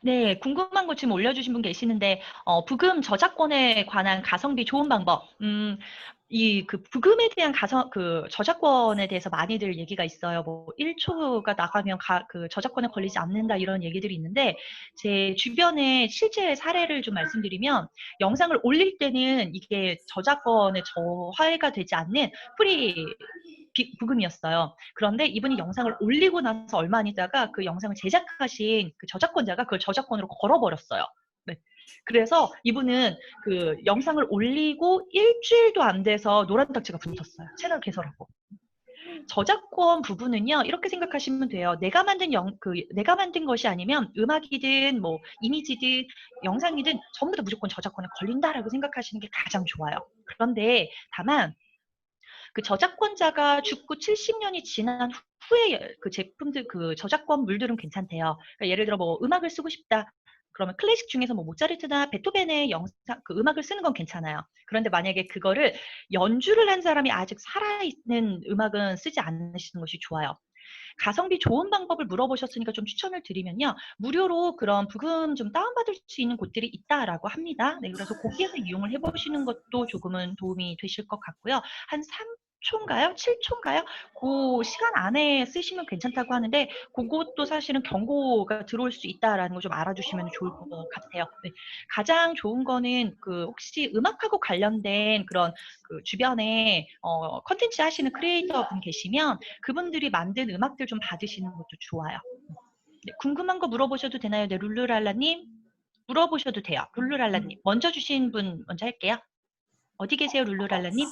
네, 궁금한 거 지금 올려주신 분 계시는데, 부금 저작권에 관한 가성비 좋은 방법. 그 부금에 대한 저작권에 대해서 많이들 얘기가 있어요. 뭐 1초가 나가면 그 저작권에 걸리지 않는다 이런 얘기들이 있는데, 제 주변에 실제 사례를 좀 말씀드리면, 영상을 올릴 때는 이게 저작권에 저하가 되지 않는 부금이었어요. 그런데 이분이 영상을 올리고 나서 얼마 안 있다가 그 영상을 제작하신 그 저작권자가 그걸 저작권으로 걸어버렸어요. 네. 그래서 이분은 그 영상을 올리고 일주일도 안 돼서 노란 딱지가 붙었어요. 채널 개설하고. 저작권 부분은요, 이렇게 생각하시면 돼요. 내가 만든 것이 아니면 음악이든 뭐 이미지든 영상이든 전부 다 무조건 저작권에 걸린다라고 생각하시는 게 가장 좋아요. 그런데 다만 그 저작권자가 죽고 70년이 지난 후에 그 제품들, 그 저작권물들은 괜찮대요. 그러니까 예를 들어 뭐 음악을 쓰고 싶다. 그러면 클래식 중에서 뭐 모차르트나 베토벤의 그 음악을 쓰는 건 괜찮아요. 그런데 만약에 그거를 연주를 한 사람이 아직 살아있는 음악은 쓰지 않으시는 것이 좋아요. 가성비 좋은 방법을 물어보셨으니까 좀 추천을 드리면요. 무료로 그런 부금 좀 다운받을 수 있는 곳들이 있다라고 합니다. 네, 그래서 거기에서 이용을 해보시는 것도 조금은 도움이 되실 것 같고요. 한 6초인가요? 7초인가요? 그 시간 안에 쓰시면 괜찮다고 하는데 그것도 사실은 경고가 들어올 수 있다라는 거 좀 알아주시면 좋을 것 같아요. 네. 가장 좋은 거는 그 혹시 음악하고 관련된 그런 그 주변에 컨텐츠 하시는 크리에이터 분 계시면 그분들이 만든 음악들 좀 받으시는 것도 좋아요. 네, 궁금한 거 물어보셔도 되나요? 네, 룰루랄라님 물어보셔도 돼요. 룰루랄라님 먼저 주신 분 먼저 할게요. 어디 계세요, 룰루랄라님?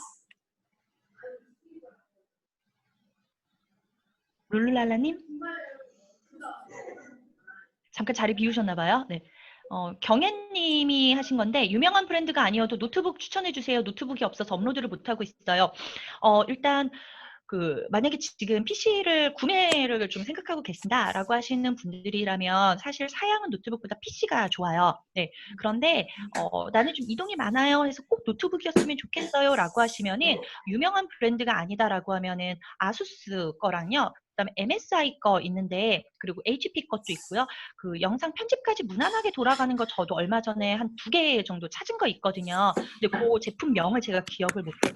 룰루랄라님? 잠깐 자리 비우셨나 봐요. 네. 경혜님이 하신 건데 유명한 브랜드가 아니어도 노트북 추천해 주세요. 노트북이 없어서 업로드를 못하고 있어요. 일단 만약에 지금 PC를 구매를 좀 생각하고 계신다라고 하시는 분들이라면 사실 사양은 노트북보다 PC가 좋아요. 네. 그런데 나는 좀 이동이 많아요 해서 꼭 노트북이었으면 좋겠어요라고 하시면은 유명한 브랜드가 아니다라고 하면은 아수스 거랑요. 그다음에 MSI 거 있는데 그리고 HP 것도 있고요. 그 영상 편집까지 무난하게 돌아가는 거 저도 얼마 전에 한 2개 정도 찾은 거 있거든요. 근데 그 제품명을 제가 기억을 못해서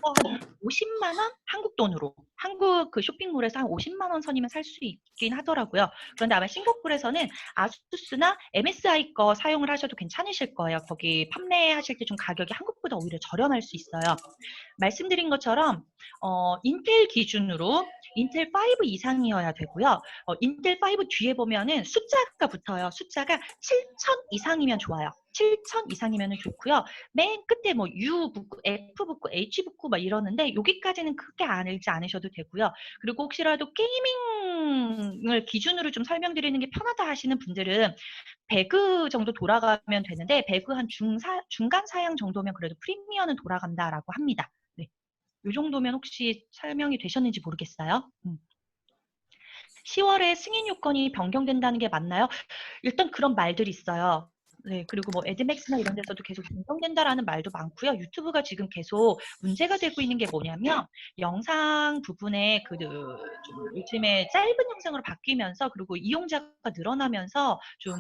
50만 원 한국 돈으로 한국 그 쇼핑몰에서 한 50만 원 선이면 살 수 있긴 하더라고요. 그런데 아마 싱가포르에서는 아수스나 MSI 거 사용을 하셔도 괜찮으실 거예요. 거기 판매하실 때 좀 가격이 한국보다 오히려 저렴할 수 있어요. 말씀드린 것처럼 인텔 기준으로 인텔 5 이상이어야 되고요. 인텔 5 뒤에 보면은 숫자가 붙어요. 숫자가 7000 이상이면 좋아요. 7000 이상이면 좋고요. 맨 끝에 뭐 U 붙고 F 붙고 H 붙고 막 이러는데 여기까지는 크게 알지 않으셔도 되고요. 그리고 혹시라도 게이밍을 기준으로 좀 설명드리는 게 편하다 하시는 분들은 배그 정도 돌아가면 되는데 배그 한 중간 사양 정도면 그래도 프리미어는 돌아간다라고 합니다. 네. 이 정도면 혹시 설명이 되셨는지 모르겠어요. 10월에 승인 요건이 변경된다는 게 맞나요? 일단 그런 말들이 있어요. 네, 그리고 뭐 에드맥스나 이런 데서도 계속 변경된다라는 말도 많고요. 유튜브가 지금 계속 문제가 되고 있는 게 뭐냐면 영상 부분에 좀 요즘에 짧은 영상으로 바뀌면서 그리고 이용자가 늘어나면서 좀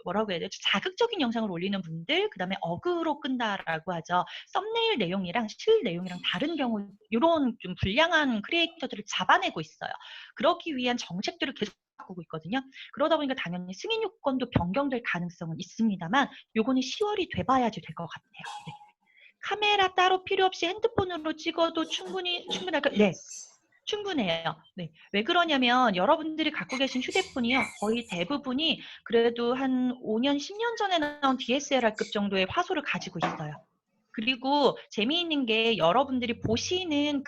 뭐라고 해야 되죠? 자극적인 영상을 올리는 분들, 그 다음에 어그로 끈다라고 하죠. 썸네일 내용이랑 실 내용이랑 다른 경우 이런 좀 불량한 크리에이터들을 잡아내고 있어요. 그러기 위한 정책들을 계속 바꾸고 있거든요. 그러다 보니까 당연히 승인 요건도 변경될 가능성은 있습니다만 요거는 10월이 돼봐야지 될 것 같아요. 네. 카메라 따로 필요 없이 핸드폰으로 찍어도 충분할까요? 네. 충분해요. 네. 왜 그러냐면 여러분들이 갖고 계신 휴대폰이요. 거의 대부분이 그래도 한 5년, 10년 전에 나온 DSLR급 정도의 화소를 가지고 있어요. 그리고 재미있는 게 여러분들이 보시는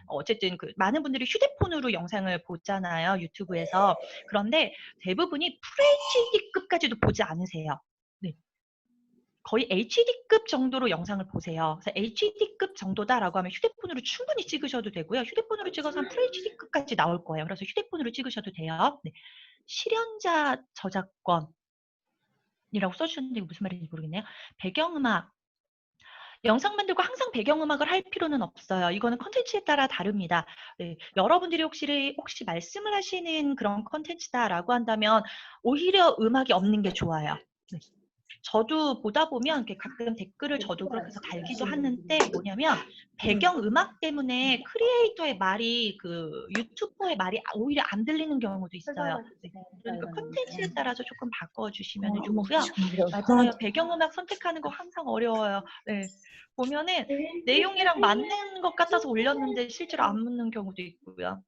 어쨌든 많은 분들이 휴대폰으로 영상을 보잖아요. 유튜브에서. 그런데 대부분이 FHD급까지도 보지 않으세요. 네. 거의 HD급 정도로 영상을 보세요. 그래서 HD급 정도다라고 하면 휴대폰으로 충분히 찍으셔도 되고요. 휴대폰으로 찍어서 한 FHD급까지 나올 거예요. 그래서 휴대폰으로 찍으셔도 돼요. 네. 실현자 저작권이라고 써주셨는데 이거 무슨 말인지 모르겠네요. 배경음악. 영상 만들고 항상 배경음악을 할 필요는 없어요. 이거는 컨텐츠에 따라 다릅니다. 네, 여러분들이 혹시 말씀을 하시는 그런 컨텐츠다라고 한다면 오히려 음악이 없는 게 좋아요. 네. 저도 보다 보면 이렇게 가끔 댓글을 저도 그렇게 해서 달기도 하는데 뭐냐면 배경 음악 때문에 크리에이터의 말이 유튜버의 말이 오히려 안 들리는 경우도 있어요. 네. 그러니까 컨텐츠에 따라서 조금 바꿔주시면 좋고요. 맞아요. 배경 음악 선택하는 거 항상 어려워요. 네. 보면은 내용이랑 맞는 것 같아서 올렸는데 실제로 안 맞는 경우도 있고요.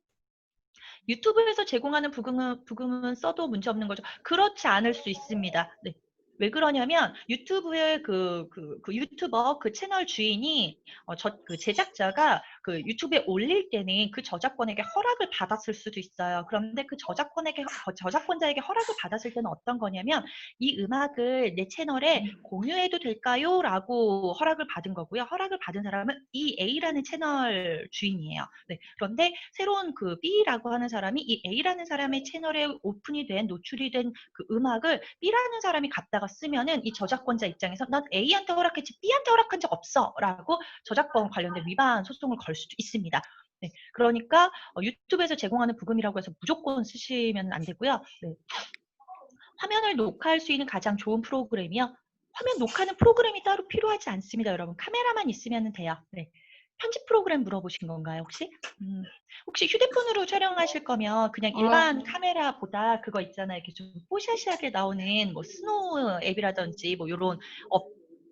유튜브에서 제공하는 부금은 써도 문제 없는 거죠. 그렇지 않을 수 있습니다. 네. 왜 그러냐면 유튜브의 유튜버 채널 주인이 제작자가 유튜브에 올릴 때는 그 저작권에게 허락을 받았을 수도 있어요. 그런데 그 저작권자에게 허락을 받았을 때는 어떤 거냐면 이 음악을 내 채널에 공유해도 될까요? 라고 허락을 받은 거고요. 허락을 받은 사람은 이 A라는 채널 주인이에요. 네. 그런데 새로운 B라고 하는 사람이 이 A라는 사람의 채널에 노출이 된 그 음악을 B라는 사람이 갖다가 쓰면은 이 저작권자 입장에서 난 A한테 허락했지 B한테 허락한 적 없어 라고 저작권 관련된 위반 소송을 걸 수도 있습니다. 네, 그러니까 유튜브에서 제공하는 부금이라고 해서 무조건 쓰시면 안 되고요. 네. 화면을 녹화할 수 있는 가장 좋은 프로그램이요. 화면 녹화하는 프로그램이 따로 필요하지 않습니다, 여러분. 카메라만 있으면 돼요. 네. 편집 프로그램 물어보신 건가요, 혹시? 혹시 휴대폰으로 촬영하실 거면 그냥 일반 카메라보다 그거 있잖아요. 이렇게 좀 뽀샤시하게 나오는 뭐 스노우 앱이라든지 뭐 요런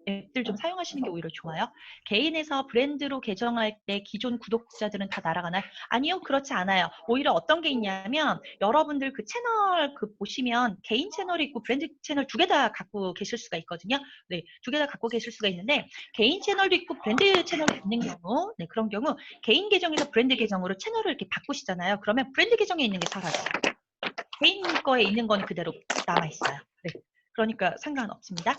앱들 좀 사용하시는 게 오히려 좋아요. 개인에서 브랜드로 계정할 때 기존 구독자들은 다 날아가나요? 아니요, 그렇지 않아요. 오히려 어떤 게 있냐면 여러분들 그 채널 그 보시면 개인 채널이 있고 브랜드 채널 두 개 다 갖고 계실 수가 있거든요. 네, 두 개 다 갖고 계실 수가 있는데 개인 채널도 있고 브랜드 채널도 있는 경우, 네, 그런 경우 개인 계정에서 브랜드 계정으로 채널을 이렇게 바꾸시잖아요. 그러면 브랜드 계정에 있는 게 사라져요. 개인 거에 있는 건 그대로 남아 있어요. 네, 그러니까 상관없습니다.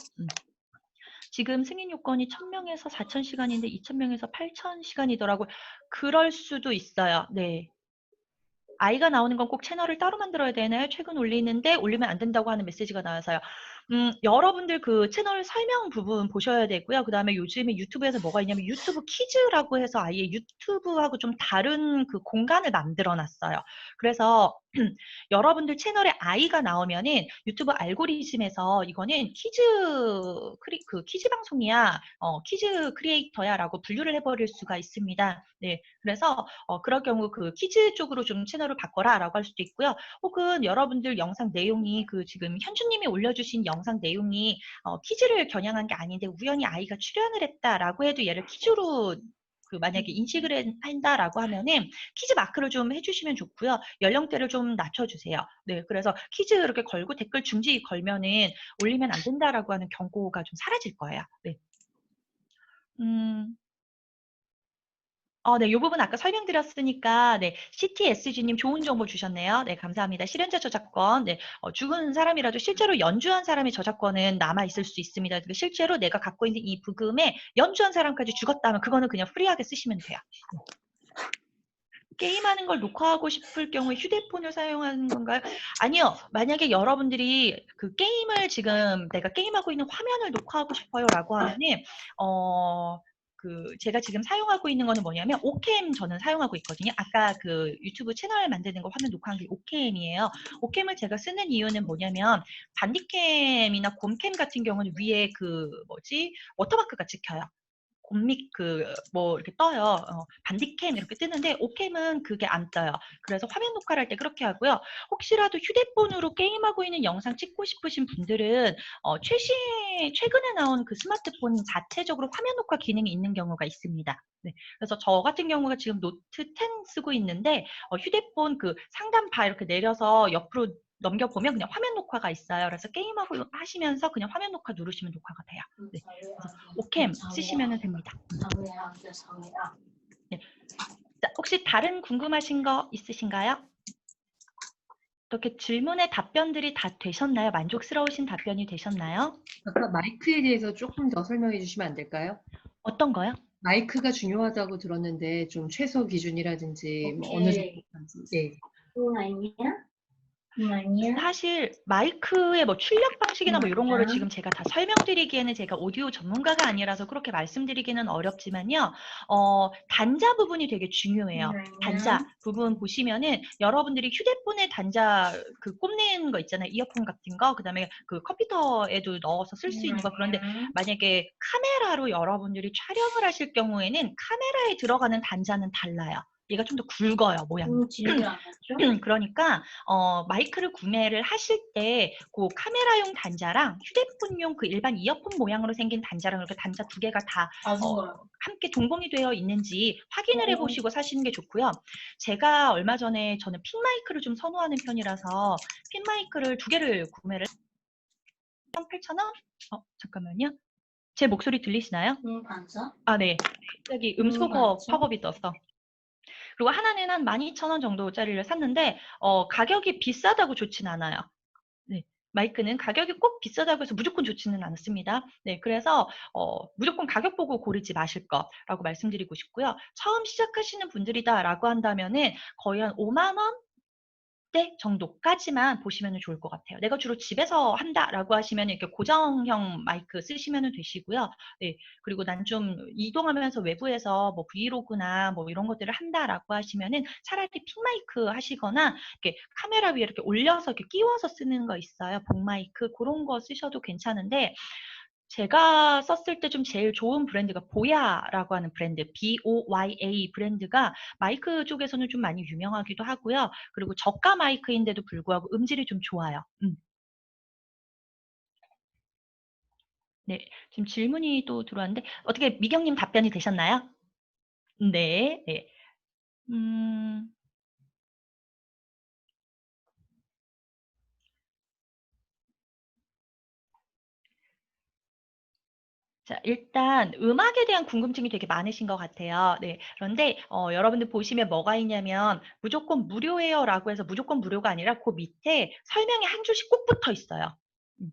지금 승인 요건이 1000명에서 4000시간인데 2000명에서 8000시간이더라고요. 그럴 수도 있어요. 네. 아이가 나오는 건 꼭 채널을 따로 만들어야 되나요? 최근 올리는데 올리면 안 된다고 하는 메시지가 나와서요. 여러분들 그 채널 설명 부분 보셔야 되고요. 그 다음에 요즘에 유튜브에서 뭐가 있냐면 유튜브 키즈라고 해서 아예 유튜브하고 좀 다른 그 공간을 만들어 놨어요. 그래서 여러분들 채널에 아이가 나오면은 유튜브 알고리즘에서 이거는 키즈 방송이야, 키즈 크리에이터야라고 분류를 해버릴 수가 있습니다. 네, 그래서 그럴 경우 그 키즈 쪽으로 좀 채널을 바꿔라라고 할 수도 있고요. 혹은 여러분들 영상 내용이 그 지금 현주님이 올려주신 영상 내용이 키즈를 겨냥한 게 아닌데 우연히 아이가 출연을 했다라고 해도 얘를 키즈로 그 만약에 인식을 한다라고 하면은 키즈 마크를 좀 해주시면 좋고요. 연령대를 좀 낮춰주세요. 네, 그래서 키즈 이렇게 걸고 댓글 중지 걸면은 올리면 안 된다라고 하는 경고가 좀 사라질 거예요. 네. 네, 이 부분 아까 설명드렸으니까, 네, CTSG님 좋은 정보 주셨네요. 네, 감사합니다. 실현자 저작권, 네, 죽은 사람이라도 실제로 연주한 사람의 저작권은 남아있을 수 있습니다. 그러니까 실제로 내가 갖고 있는 이 부금에 연주한 사람까지 죽었다면 그거는 그냥 프리하게 쓰시면 돼요. 게임하는 걸 녹화하고 싶을 경우에 휴대폰을 사용하는 건가요? 아니요. 만약에 여러분들이 그 게임을 지금 내가 게임하고 있는 화면을 녹화하고 싶어요 라고 하면은 제가 지금 사용하고 있는 거는 뭐냐면 오캠 저는 사용하고 있거든요. 아까 그 유튜브 채널 만드는 거 화면 녹화한 게 오캠이에요. 오캠을 제가 쓰는 이유는 뭐냐면 반디캠이나 곰캠 같은 경우는 위에 그 워터마크가 찍혀요. 곰믹 뭐 이렇게 떠요. 반디캠 이렇게 뜨는데 오캠은 그게 안 떠요. 그래서 화면 녹화를 할 때 그렇게 하고요. 혹시라도 휴대폰으로 게임하고 있는 영상 찍고 싶으신 분들은 최근에 나온 그 스마트폰 자체적으로 화면 녹화 기능이 있는 경우가 있습니다. 네. 그래서 저 같은 경우가 지금 노트 10 쓰고 있는데 휴대폰 그 상단바 이렇게 내려서 옆으로 넘겨보면 그냥 화면 녹화가 있어요. 그래서 게임하고 하시면서 그냥 화면 녹화 누르시면 녹화가 돼요. 네. 그래서 오캠 쓰시면 됩니다. 네. 자, 혹시 다른 궁금하신 거 있으신가요? 이렇게 질문의 답변들이 다 되셨나요? 만족스러우신 답변이 되셨나요? 아까 마이크에 대해서 조금 더 설명해 주시면 안 될까요? 어떤 거요? 마이크가 중요하다고 들었는데 좀 최소 기준이라든지 뭐 어느 정도까지. 네. 사실 마이크의 뭐 출력 방식이나 뭐 이런 거를 지금 제가 다 설명드리기에는 제가 오디오 전문가가 아니라서 그렇게 말씀드리기는 어렵지만요. 단자 부분이 되게 중요해요. 단자 부분 보시면은 여러분들이 휴대폰에 단자 그 꼽는 거 있잖아요. 이어폰 같은 거, 그다음에 그 컴퓨터에도 넣어서 쓸 수 있는 거. 그런데 만약에 카메라로 여러분들이 촬영을 하실 경우에는 카메라에 들어가는 단자는 달라요. 얘가 좀 더 굵어요, 모양이. 그러니까 마이크를 구매를 하실 때 그 카메라용 단자랑 휴대폰용 그 일반 이어폰 모양으로 생긴 단자랑 이렇게 단자 두 개가 다 함께 동봉이 되어 있는지 확인을 해보시고 사시는 게 좋고요. 제가 얼마 전에 저는 핀 마이크를 좀 선호하는 편이라서 핀 마이크를 두 개를 구매를 8,000원? 잠깐만요. 제 목소리 들리시나요? 아, 네. 갑자기 음소거 팝업이 떴어. 그리고 하나는 한 12,000원 정도짜리를 샀는데 가격이 비싸다고 좋진 않아요. 네. 마이크는 가격이 꼭 비싸다고 해서 무조건 좋지는 않습니다. 네, 그래서 무조건 가격 보고 고르지 마실 거라고 말씀드리고 싶고요. 처음 시작하시는 분들이다라고 한다면은 거의 한 5만 원? 대 정도까지만 보시면 좋을 것 같아요. 내가 주로 집에서 한다라고 하시면 이렇게 고정형 마이크 쓰시면 되시고요. 네, 그리고 난 좀 이동하면서 외부에서 뭐 브이로그나 뭐 이런 것들을 한다라고 하시면은 차라리 핀 마이크 하시거나 이렇게 카메라 위에 이렇게 올려서 이렇게 끼워서 쓰는 거 있어요. 복 마이크 그런 거 쓰셔도 괜찮은데 제가 썼을 때 좀 제일 좋은 브랜드가 보야라고 하는 브랜드, BOYA 브랜드가 마이크 쪽에서는 좀 많이 유명하기도 하고요. 그리고 저가 마이크인데도 불구하고 음질이 좀 좋아요. 네, 지금 질문이 또 들어왔는데 어떻게 미경님 답변이 되셨나요? 네, 네. 자, 일단 음악에 대한 궁금증이 되게 많으신 것 같아요. 네. 그런데 여러분들 보시면 뭐가 있냐면 무조건 무료예요라고 해서 무조건 무료가 아니라 그 밑에 설명이 한 줄씩 꼭 붙어 있어요. 음,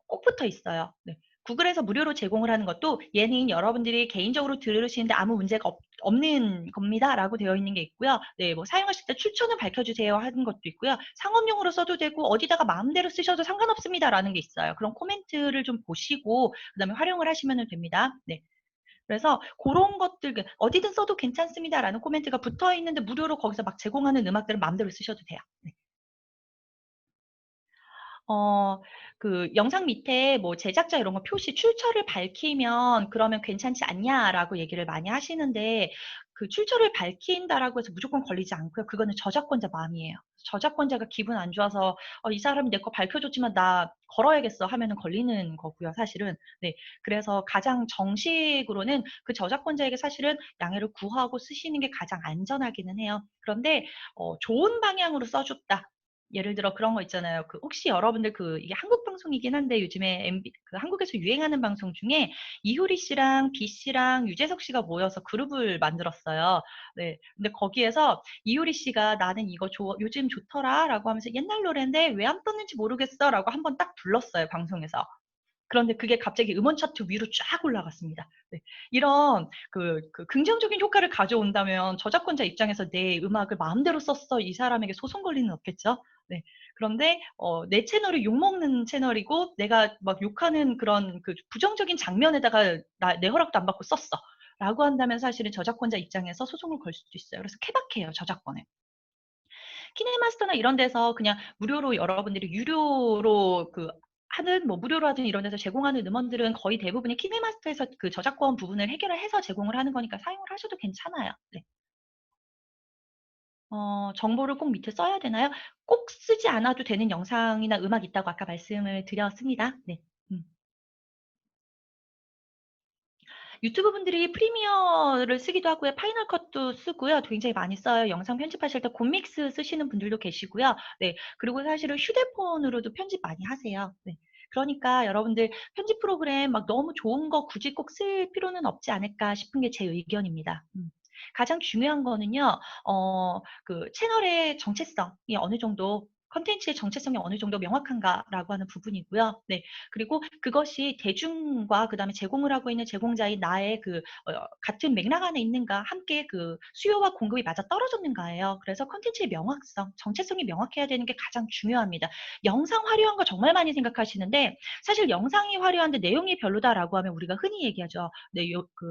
꼭 붙어 있어요. 네. 구글에서 무료로 제공을 하는 것도 얘는 여러분들이 개인적으로 들으시는데 아무 문제가 없는 겁니다라고 되어 있는 게 있고요. 네, 뭐 사용하실 때 추천을 밝혀주세요 하는 것도 있고요. 상업용으로 써도 되고 어디다가 마음대로 쓰셔도 상관없습니다라는 게 있어요. 그런 코멘트를 좀 보시고 그다음에 활용을 하시면 됩니다. 네. 그래서 그런 것들 어디든 써도 괜찮습니다라는 코멘트가 붙어 있는데 무료로 거기서 막 제공하는 음악들은 마음대로 쓰셔도 돼요. 네. 그 영상 밑에 뭐 제작자 이런 거 표시 출처를 밝히면 그러면 괜찮지 않냐라고 얘기를 많이 하시는데 그 출처를 밝힌다라고 해서 무조건 걸리지 않고요. 그거는 저작권자 마음이에요. 저작권자가 기분 안 좋아서 이 사람이 내 거 밝혀줬지만 나 걸어야겠어 하면은 걸리는 거고요. 사실은. 네. 그래서 가장 정식으로는 그 저작권자에게 사실은 양해를 구하고 쓰시는 게 가장 안전하기는 해요. 그런데 좋은 방향으로 써줬다. 예를 들어 그런 거 있잖아요. 그 혹시 여러분들 이게 한국 방송이긴 한데 요즘에 그 한국에서 유행하는 방송 중에 이효리 씨랑 B 씨랑 유재석 씨가 모여서 그룹을 만들었어요. 네. 근데 거기에서 이효리 씨가 나는 이거 요즘 좋더라라고 하면서 옛날 노래인데 왜 안 떴는지 모르겠어라고 한번 딱 불렀어요, 방송에서. 그런데 그게 갑자기 음원 차트 위로 쫙 올라갔습니다. 네. 이런 긍정적인 효과를 가져온다면 저작권자 입장에서 내 음악을 마음대로 썼어 이 사람에게 소송 걸리는 없겠죠? 네. 그런데 내 채널이 욕먹는 채널이고 내가 막 욕하는 그런 부정적인 장면에다가 내 허락도 안 받고 썼어. 라고 한다면 사실은 저작권자 입장에서 소송을 걸 수도 있어요. 그래서 케바케예요, 저작권에. 키네마스터나 이런 데서 그냥 무료로 여러분들이 유료로 하는 뭐 무료로 하든 이런 데서 제공하는 음원들은 거의 대부분이 키네마스터에서 그 저작권 부분을 해결을 해서 제공을 하는 거니까 사용을 하셔도 괜찮아요. 네. 정보를 꼭 밑에 써야 되나요? 꼭 쓰지 않아도 되는 영상이나 음악 있다고 아까 말씀을 드렸습니다. 네. 유튜브 분들이 프리미어를 쓰기도 하고요. 파이널 컷도 쓰고요. 굉장히 많이 써요. 영상 편집하실 때 곰믹스 쓰시는 분들도 계시고요. 네. 그리고 사실은 휴대폰으로도 편집 많이 하세요. 네. 그러니까 여러분들 편집 프로그램 막 너무 좋은 거 굳이 꼭 쓸 필요는 없지 않을까 싶은 게 제 의견입니다. 가장 중요한 거는요, 채널의 정체성이 어느 정도 컨텐츠의 정체성이 어느 정도 명확한가라고 하는 부분이고요. 네. 그리고 그것이 대중과 그다음에 제공을 하고 있는 제공자인 나의 같은 맥락 안에 있는가, 함께 수요와 공급이 맞아 떨어졌는가예요. 그래서 컨텐츠의 명확성, 정체성이 명확해야 되는 게 가장 중요합니다. 영상 화려한 거 정말 많이 생각하시는데 사실 영상이 화려한데 내용이 별로다라고 하면 우리가 흔히 얘기하죠. 네,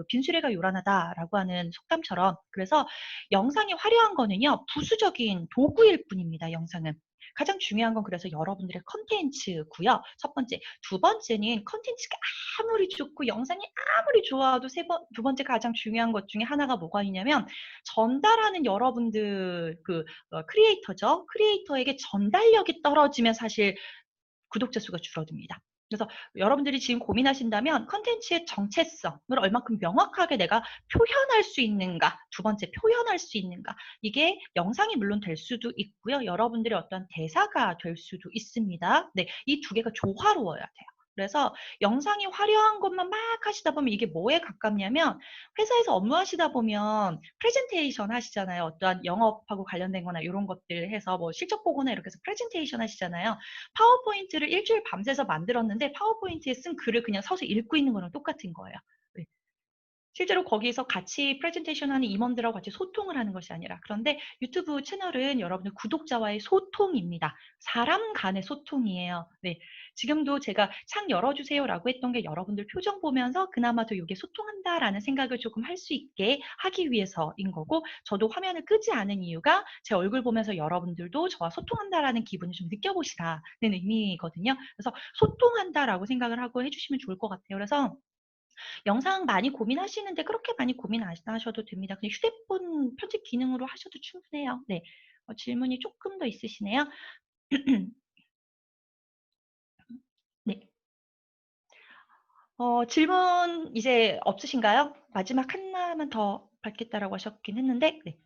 빈수레가 요란하다라고 하는 속담처럼. 그래서 영상이 화려한 거는요, 부수적인 도구일 뿐입니다. 영상은. 가장 중요한 건 그래서 여러분들의 컨텐츠고요. 첫 번째. 두 번째는 컨텐츠가 아무리 좋고 영상이 아무리 좋아도 두 번째 가장 중요한 것 중에 하나가 뭐가 있냐면 전달하는 여러분들 크리에이터죠. 크리에이터에게 전달력이 떨어지면 사실 구독자 수가 줄어듭니다. 그래서 여러분들이 지금 고민하신다면 컨텐츠의 정체성을 얼마큼 명확하게 내가 표현할 수 있는가, 두 번째 표현할 수 있는가, 이게 영상이 물론 될 수도 있고요. 여러분들의 어떤 대사가 될 수도 있습니다. 네, 이 두 개가 조화로워야 돼요. 그래서 영상이 화려한 것만 막 하시다 보면 이게 뭐에 가깝냐면 회사에서 업무하시다 보면 프레젠테이션 하시잖아요. 어떠한 영업하고 관련된 거나 이런 것들 해서 뭐 실적 보고나 이렇게 해서 프레젠테이션 하시잖아요. 파워포인트를 일주일 밤새서 만들었는데 파워포인트에 쓴 글을 그냥 서서 읽고 있는 거랑 똑같은 거예요. 네. 실제로 거기서 같이 프레젠테이션 하는 임원들하고 같이 소통을 하는 것이 아니라 그런데 유튜브 채널은 여러분들 구독자와의 소통입니다. 사람 간의 소통이에요. 네. 지금도 제가 창 열어주세요라고 했던 게 여러분들 표정 보면서 그나마도 이게 소통한다라는 생각을 조금 할 수 있게 하기 위해서인 거고 저도 화면을 끄지 않은 이유가 제 얼굴 보면서 여러분들도 저와 소통한다라는 기분을 좀 느껴보시라는 의미거든요. 그래서 소통한다라고 생각을 하고 해주시면 좋을 것 같아요. 그래서 영상 많이 고민하시는데 그렇게 많이 고민 안 하셔도 됩니다. 그냥 휴대폰 편집 기능으로 하셔도 충분해요. 네. 질문이 조금 더 있으시네요. 네. 질문 이제 없으신가요? 마지막 하나만 더 받겠다라고 하셨긴 했는데, 네.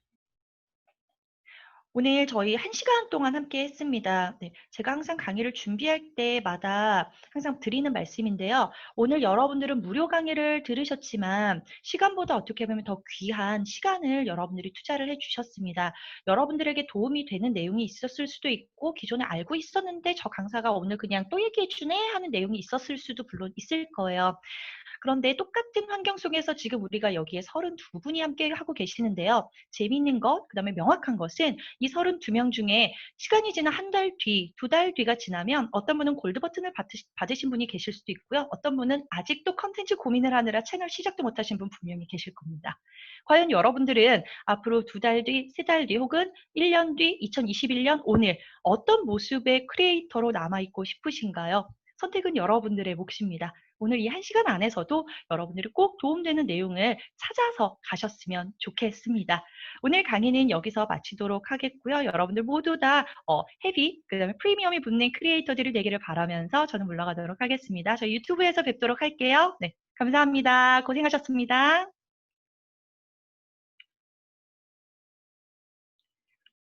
오늘 저희 1시간 동안 함께 했습니다. 네, 제가 항상 강의를 준비할 때마다 항상 드리는 말씀인데요. 오늘 여러분들은 무료 강의를 들으셨지만 시간보다 어떻게 보면 더 귀한 시간을 여러분들이 투자를 해주셨습니다. 여러분들에게 도움이 되는 내용이 있었을 수도 있고 기존에 알고 있었는데 저 강사가 오늘 그냥 또 얘기해주네 하는 내용이 있었을 수도 물론 있을 거예요. 그런데 똑같은 환경 속에서 지금 우리가 여기에 32분이 함께 하고 계시는데요. 재미있는 것, 그 다음에 명확한 것은 이 32명 중에 시간이 지난 한 달 뒤, 2달 뒤가 지나면 어떤 분은 골드 버튼을 받으신 분이 계실 수도 있고요. 어떤 분은 아직도 컨텐츠 고민을 하느라 채널 시작도 못하신 분 분명히 계실 겁니다. 과연 여러분들은 앞으로 2달 뒤, 3달 뒤 혹은 1년 뒤, 2021년 오늘 어떤 모습의 크리에이터로 남아있고 싶으신가요? 선택은 여러분들의 몫입니다. 오늘 이 1시간 안에서도 여러분들이 꼭 도움되는 내용을 찾아서 가셨으면 좋겠습니다. 오늘 강의는 여기서 마치도록 하겠고요. 여러분들 모두 다 헤비, 그 다음에 프리미엄이 붙는 크리에이터들이 되기를 바라면서 저는 물러가도록 하겠습니다. 저희 유튜브에서 뵙도록 할게요. 네, 감사합니다. 고생하셨습니다.